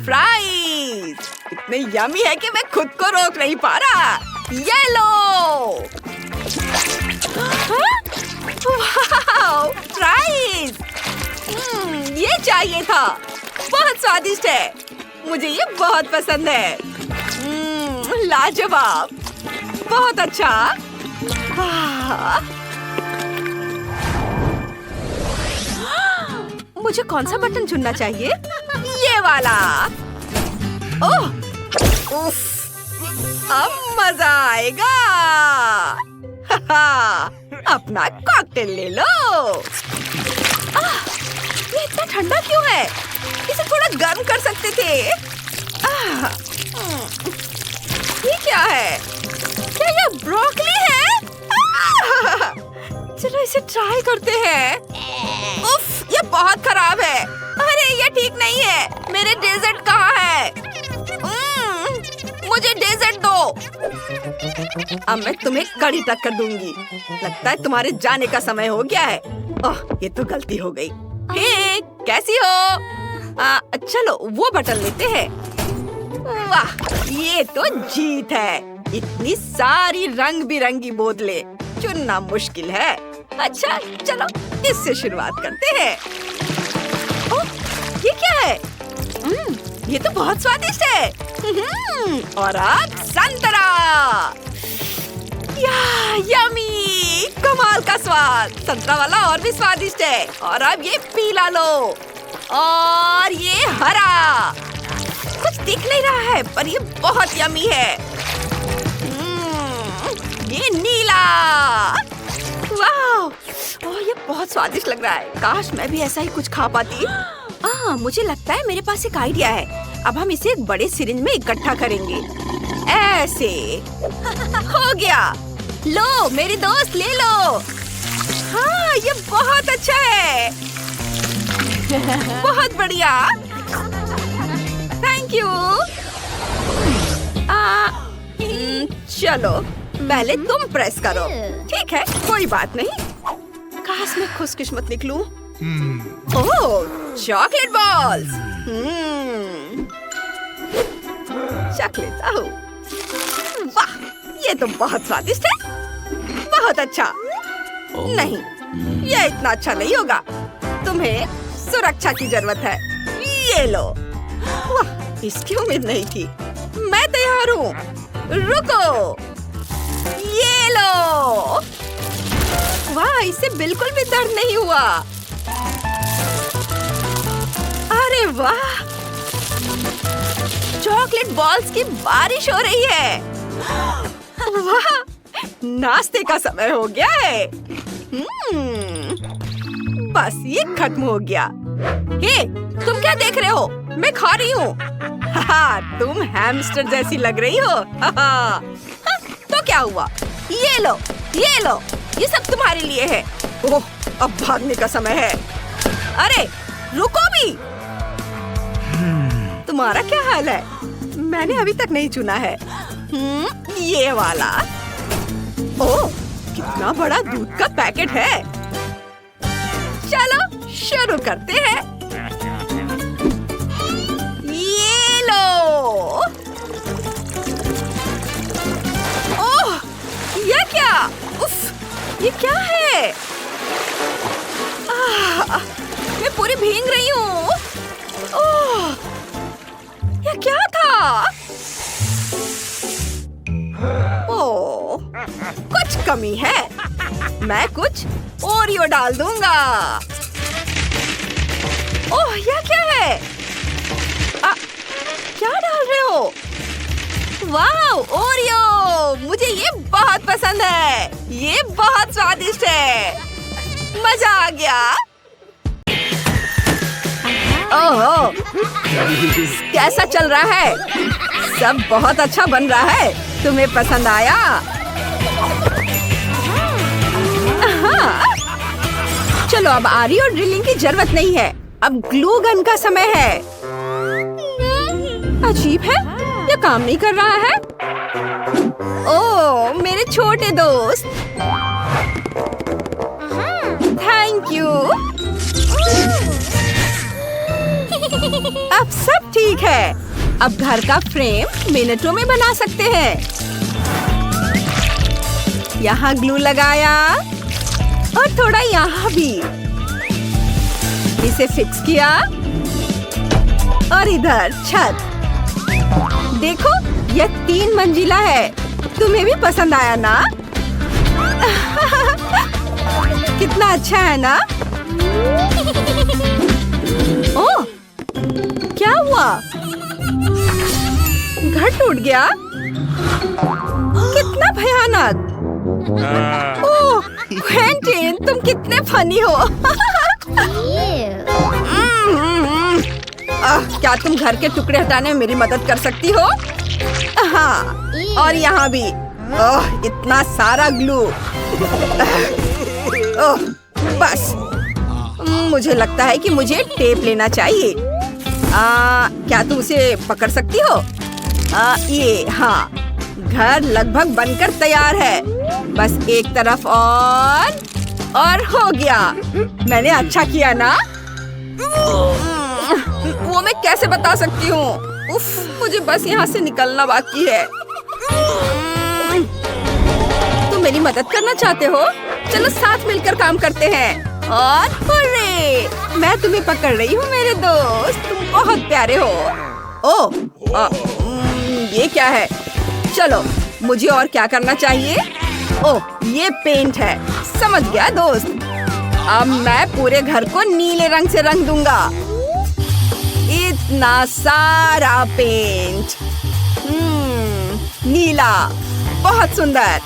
फ्राइज इतने यम्मी है कि मैं खुद को रोक नहीं पा रहा। ये लो। Wow, fries. ये चाहिए था। बहुत स्वादिष्ट है। मुझे ये बहुत पसंद है। लाजवाब, बहुत अच्छा। मुझे कौन सा बटन चुनना चाहिए? ये वाला। ओह, उफ, अब मजा आएगा। अपना कॉकटेल ले लो। ये इतना ठंडा क्यों है? इसे थोड़ा गर्म कर सकते थे। ये क्या है? क्या ये ब्रोकली है? चलो इसे ट्राई करते हैं। उफ, ये बहुत खराब है। अरे ये ठीक नहीं है। मेरे डेजर्ट कहाँ है? मुझे डेजर्ट दो। अब मैं तुम्हें कड़ी टक्कर दूंगी। लगता है तुम्हारे जाने का समय हो गया है। ओह, ये तो गलती हो गई। हे, कैसी हो? चलो वो बटन लेते हैं। वाह, ये तो जीत है। इतनी सारी रंग बिरंगी बोतलें, चुनना मुश्किल है। अच्छा, चलो इससे शुरुआत करते हैं। ओह, ये क्या है? ये तो बहुत स्वादिष्ट है। और अब संतरा। यम्मी, कमाल का स्वाद। संतरा वाला और भी स्वादिष्ट है। और अब ये पीला लो। और ये हरा। कुछ दिख नहीं रहा है, पर ये बहुत यम्मी है। ये नीला। वाह, ओह, ये बहुत स्वादिष्ट लग रहा है। काश मैं भी ऐसा ही कुछ खा पाती। मुझे लगता है मेरे पास एक आइडिया है। अब हम इसे एक बड़े सिरिंज में इकट्ठा करेंगे। ऐसे हो गया। लो मेरी दोस्त, ले लो। हाँ, ये बहुत अच्छा है। बहुत बढ़िया, थैंक यू। चलो पहले तुम प्रेस करो। ठीक है, कोई बात नहीं। काश मैं खुशकिस्मत निकलूं। ओह, चॉकलेट बॉल्स। चख लेता हूँ। वाह, ये तो बहुत स्वादिष्ट है। बहुत अच्छा। नहीं, ये इतना अच्छा नहीं होगा। तुम्हें सुरक्षा की जरूरत है। ये लो। वाह, इसकी उम्मीद नहीं थी। मैं तैयार हूँ। रुको, ये लो। वाह, इससे बिल्कुल भी दर्द नहीं हुआ। अरे वाह, चॉकलेट बॉल्स की बारिश हो रही है। वाह, नाश्ते का समय हो गया है। बस ये खत्म हो गया। हे, तुम क्या देख रहे हो? मैं खा रही हूँ। तुम हैमस्टर जैसी लग रही हो। तो क्या हुआ? ये लो, ये लो, ये सब तुम्हारे लिए है। ओह, अब भागने का समय है। अरे रुको भी। तुम्हारा क्या हाल है? मैंने अभी तक नहीं चुना है। ये वाला। ओह, कितना बड़ा दूध का पैकेट है। चलो शुरू करते हैं। ये लो। ओह, ये क्या? उफ, ये क्या है? मैं पूरी भीग रही हूँ। ओह, ये क्या था? ओह, कुछ कमी है। मैं कुछ ओरियो डाल दूंगा। ओह, यह क्या है? क्या डाल रहे हो? Wow, Oreo! मुझे ये बहुत पसंद है। ये बहुत स्वादिष्ट है। मजा आ गया। ओह, कैसा चल रहा है? सब बहुत अच्छा बन रहा है। तुम्हें पसंद आया? हाँ। चलो, अब आरी और ड्रिलिंग की जरूरत नहीं है। अब ग्लू गन का समय है। अजीब है, ये काम नहीं कर रहा है। ओह, मेरे छोटे दोस्त, थैंक यू। अब सब ठीक है। अब घर का फ्रेम मिनटों में बना सकते हैं। यहाँ ग्लू लगाया और थोड़ा यहाँ भी। इसे फिक्स किया और इधर छत। देखो, यह 3 मंजिला है। तुम्हें भी पसंद आया ना? कितना अच्छा है ना? ओह, क्या हुआ? घर टूट गया? कितना भयानक! ओह, क्वेंटिन, तुम कितने फनी हो। क्या तुम घर के टुकड़े हटाने में मेरी मदद कर सकती हो? हाँ, और यहाँ भी। ओह, इतना सारा ग्लू। ओह, बस। मुझे लगता है कि मुझे टेप लेना चाहिए। क्या तुम उसे पकड़ सकती हो? ये, हाँ, घर लगभग बनकर तैयार है। बस एक तरफ और हो गया। मैंने अच्छा किया ना? वो मैं कैसे बता सकती हूँ? उफ, मुझे बस यहाँ से निकलना बाकी है। तुम मेरी मदद करना चाहते हो? चलो साथ मिलकर काम करते हैं। और हुर्रे! मैं तुम्हें पकड़ रही हूँ मेरे दोस्त। तुम बहुत प्यारे हो। ओह, ये क्या है? चलो, मुझे और क्या करना चाहिए? ओह, ये पेंट है। समझ गया दोस्त। अब मैं पूरे घर को नीले रंग से रंग दूंगा। इतना सारा पेंट। नीला, बहुत सुंदर।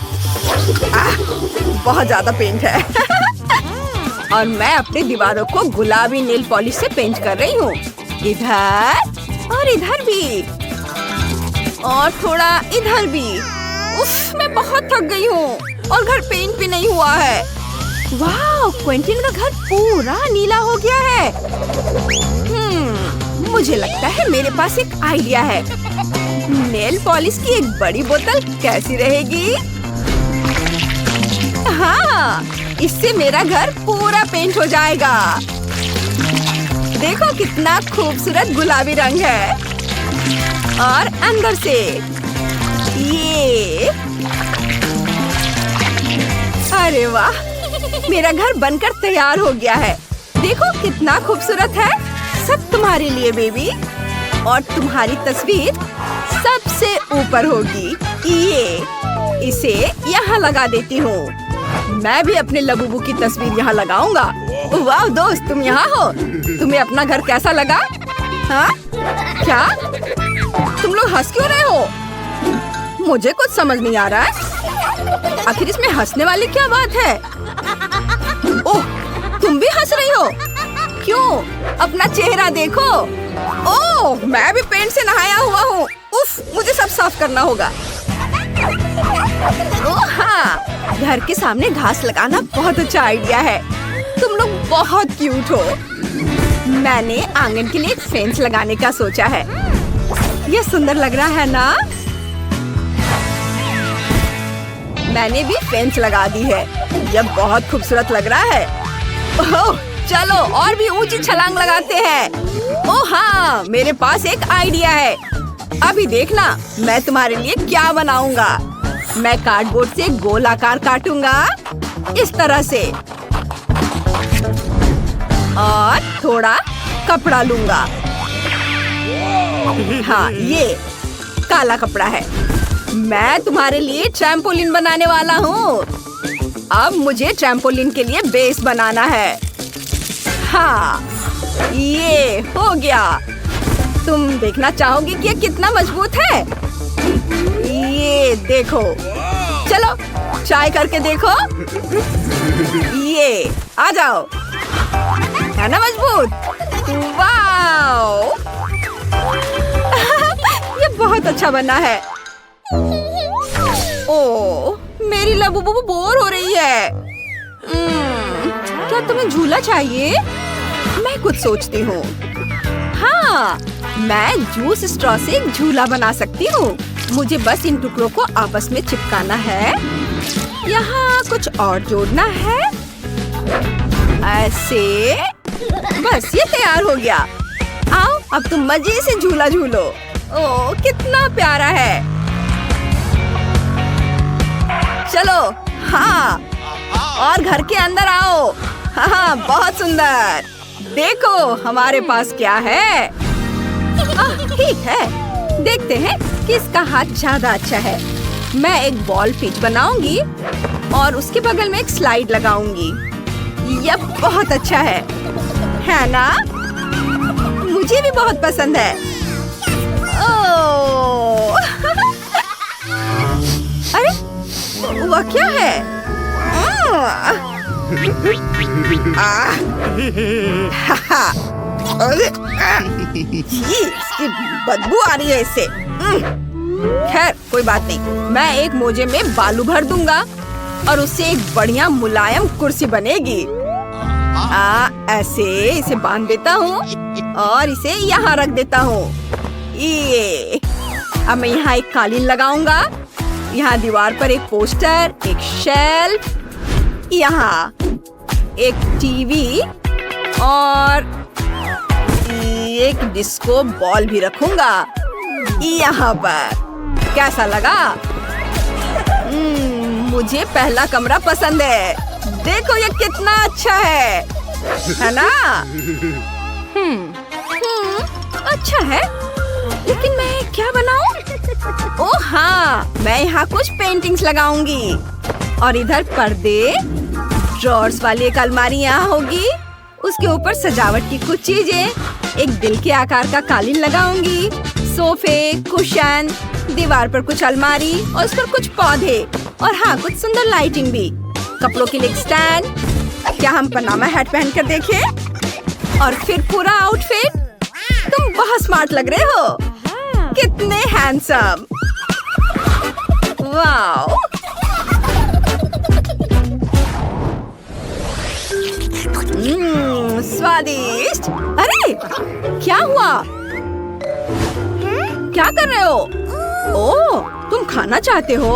बहुत ज्यादा पेंट है। और मैं अपनी दीवारों को गुलाबी नेल पॉलिश से पेंट कर रही हूँ। इधर और इधर भी, और थोड़ा इधर भी। उफ, मैं बहुत थक गई हूँ। और घर पेंट भी नहीं हुआ है। वाह, क्विंटन का घर पूरा नीला हो गया है। मुझे लगता है मेरे पास एक आइडिया है। नेल पॉलिश की एक बड़ी बोतल कैसी रहेगी? हाँ, इससे मेरा घर पूरा पेंट हो जाएगा। देखो कितना खूबसूरत गुलाबी रंग है। और अंदर से ये, अरे वाह, मेरा घर बनकर तैयार हो गया है। देखो कितना खूबसूरत है। सब तुम्हारे लिए बेबी। और तुम्हारी तस्वीर सबसे ऊपर होगी। ये इसे यहाँ लगा देती हूँ। मैं भी अपने लबूबू की तस्वीर यहाँ लगाऊंगा। वाह दोस्त, तुम यहाँ हो। तुम्हें अपना घर कैसा लगा? हाँ? क्या? तुम लोग हंस क्यों रहे हो? मुझे कुछ समझ नहीं आ रहा है। आखिर इसमें हंसने वाली क्या बात है? ओह, तुम भी हंस रही हो? क्यों? अपना चेहरा देखो। ओह, मैं भी पेंट से नहाया हुआ हूँ। उफ, मुझे सब साफ करना होगा। ओह हाँ, घर के सामने घास लगाना बहुत अच्छा आइडिया है। तुम लोग बहुत क्यूट हो। मैंने आंगन के लिए एक फेंस लगाने का सोचा है। ये सुंदर लग रहा है ना? मैंने भी फेंस लगा दी है। यह बहुत खूबसूरत लग रहा है। ओह, चलो और भी ऊंची छलांग लगाते हैं। ओह हाँ, मेरे पास एक आइडिया है। अभी देखना मैं तुम्हारे लिए क्या बनाऊंगा। मैं कार्डबोर्ड से गोल आकार काटूंगा इस तरह से और थोड़ा कपड़ा लूंगा। हाँ, ये काला कपड़ा है। मैं तुम्हारे लिए ट्रैम्पोलिन बनाने वाला हूँ। अब मुझे ट्रैम्पोलिन के लिए बेस बनाना है। हाँ, ये हो गया। तुम देखना चाहोगे कि ये कितना मजबूत है? ये देखो। चलो ट्राई करके देखो। ये आ जाओ। है ना मजबूत? वाओ! ये बहुत अच्छा बना है। ओह, मेरी लबूबू बोर हो रही है। क्या तुम्हें झूला चाहिए? मैं कुछ सोचती हूँ। हाँ, मैं जूस स्ट्रॉ से एक झूला बना सकती हूँ। मुझे बस इन टुकड़ों को आपस में चिपकाना है। यहाँ कुछ और जोड़ना है। ऐसे बस ये तैयार हो गया। आओ, अब तुम मजे से झूला झूलो। ओह, कितना प्यारा है। चलो, हाँ, और घर के अंदर आओ। हाँ, बहुत सुंदर। देखो हमारे पास क्या है। ठीक है, देखते हैं किसका हाथ ज्यादा अच्छा है। मैं एक बॉल पिच बनाऊंगी और उसके बगल में एक स्लाइड लगाऊंगी। यह बहुत अच्छा है ना? मुझे भी बहुत पसंद है। ओह! अरे, वह क्या है? इसकी बदबू आ रही है इससे। खैर कोई बात नहीं, मैं एक मोजे में बालू भर दूंगा और उससे एक बढ़िया मुलायम कुर्सी बनेगी। ऐसे इसे बांध देता हूँ और इसे यहाँ रख देता हूँ। ये अब मैं यहाँ एक कालीन लगाऊंगा। यहाँ दीवार पर एक पोस्टर, एक शेल्फ, यहाँ एक टीवी और एक डिस्को बॉल भी रखूंगा यहाँ पर। कैसा लगा? मुझे पहला कमरा पसंद है। देखो ये कितना अच्छा है ना? अच्छा है, लेकिन मैं क्या बनाऊं? ओह हाँ, मैं यहाँ कुछ पेंटिंग्स लगाऊंगी और इधर पर्दे, ड्रॉर्स वाली एक अलमारी यहाँ होगी। उसके ऊपर सजावट की कुछ चीजें, एक दिल के आकार का कालीन लगाऊंगी, सोफे, कुशन, दीवार पर कुछ अलमारी और उस पर कुछ पौधे और हाँ कुछ सुंदर लाइटिंग भी। कपड़ों के लिए स्टैंड। क्या हम पनामा हैट पहन कर देखें? और फिर पूरा आउटफिट। तुम बहुत स्मार्ट लग रहे हो। कितने हैंडसम। वाओ! स्वादिष्ट। अरे क्या हुआ? क्या कर रहे हो? ओह, तुम खाना चाहते हो?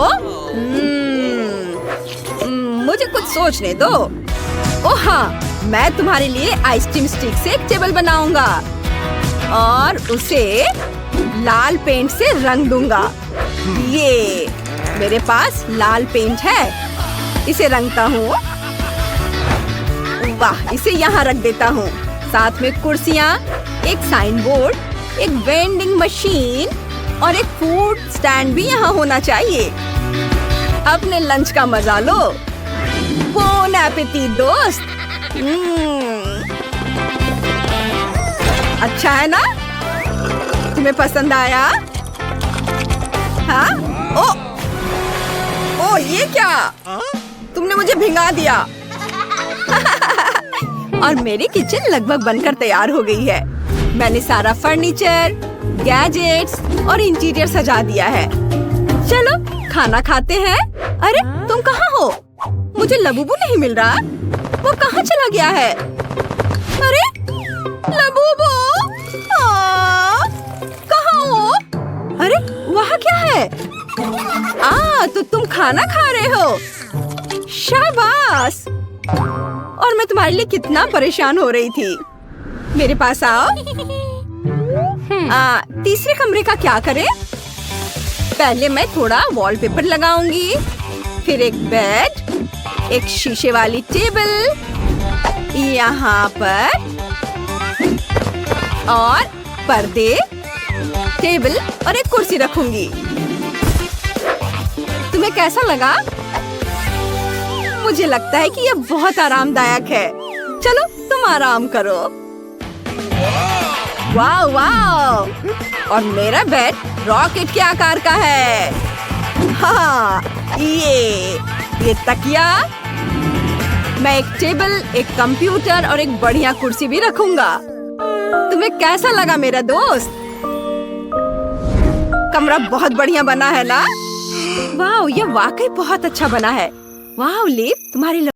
मुझे कुछ सोचने दो। ओह हाँ, मैं तुम्हारे लिए आइसक्रीम स्टिक से एक टेबल बनाऊंगा और उसे लाल पेंट से रंग दूंगा। ये मेरे पास लाल पेंट है, इसे रंगता हूँ। वाह, इसे यहाँ रख देता हूँ। साथ में कुर्सियाँ, एक साइन बोर्ड, एक वेंडिंग मशीन और एक फूड स्टैंड भी यहाँ होना चाहिए। अपने लंच का मजा लो। बोन एपेटी दोस्त। अच्छा है ना? तुम्हें पसंद आया? हाँ? ओ ये क्या? तुमने मुझे भिंगा दिया। और मेरी किचन लगभग बनकर तैयार हो गई है। मैंने सारा फर्नीचर, गैजेट्स और इंटीरियर सजा दिया है। चलो खाना खाते हैं। अरे तुम कहाँ हो? मुझे लबूबू नहीं मिल रहा। वो कहाँ चला गया है? अरे लबूबू, कहाँ हो? अरे वहाँ क्या है? तो तुम खाना खा रहे हो। शाबाश। और मैं तुम्हारे लिए कितना परेशान हो रही थी। मेरे पास आओ। तीसरे कमरे का क्या करें? पहले मैं थोड़ा वॉलपेपर लगाऊंगी, फिर एक बेड, एक शीशे वाली टेबल यहाँ पर और पर्दे, टेबल और एक कुर्सी रखूंगी। तुम्हें कैसा लगा? मुझे लगता है कि यह बहुत आरामदायक है। चलो तुम आराम करो। वाह वाह! और मेरा बेड रॉकेट के आकार का है। हाँ, ये तकिया। मैं एक टेबल, एक कंप्यूटर और एक बढ़िया कुर्सी भी रखूंगा। तुम्हें कैसा लगा मेरा दोस्त? कमरा बहुत बढ़िया बना है ना? वाह, ये वाकई बहुत अच्छा बना है। वाह लिव, तुम्हारी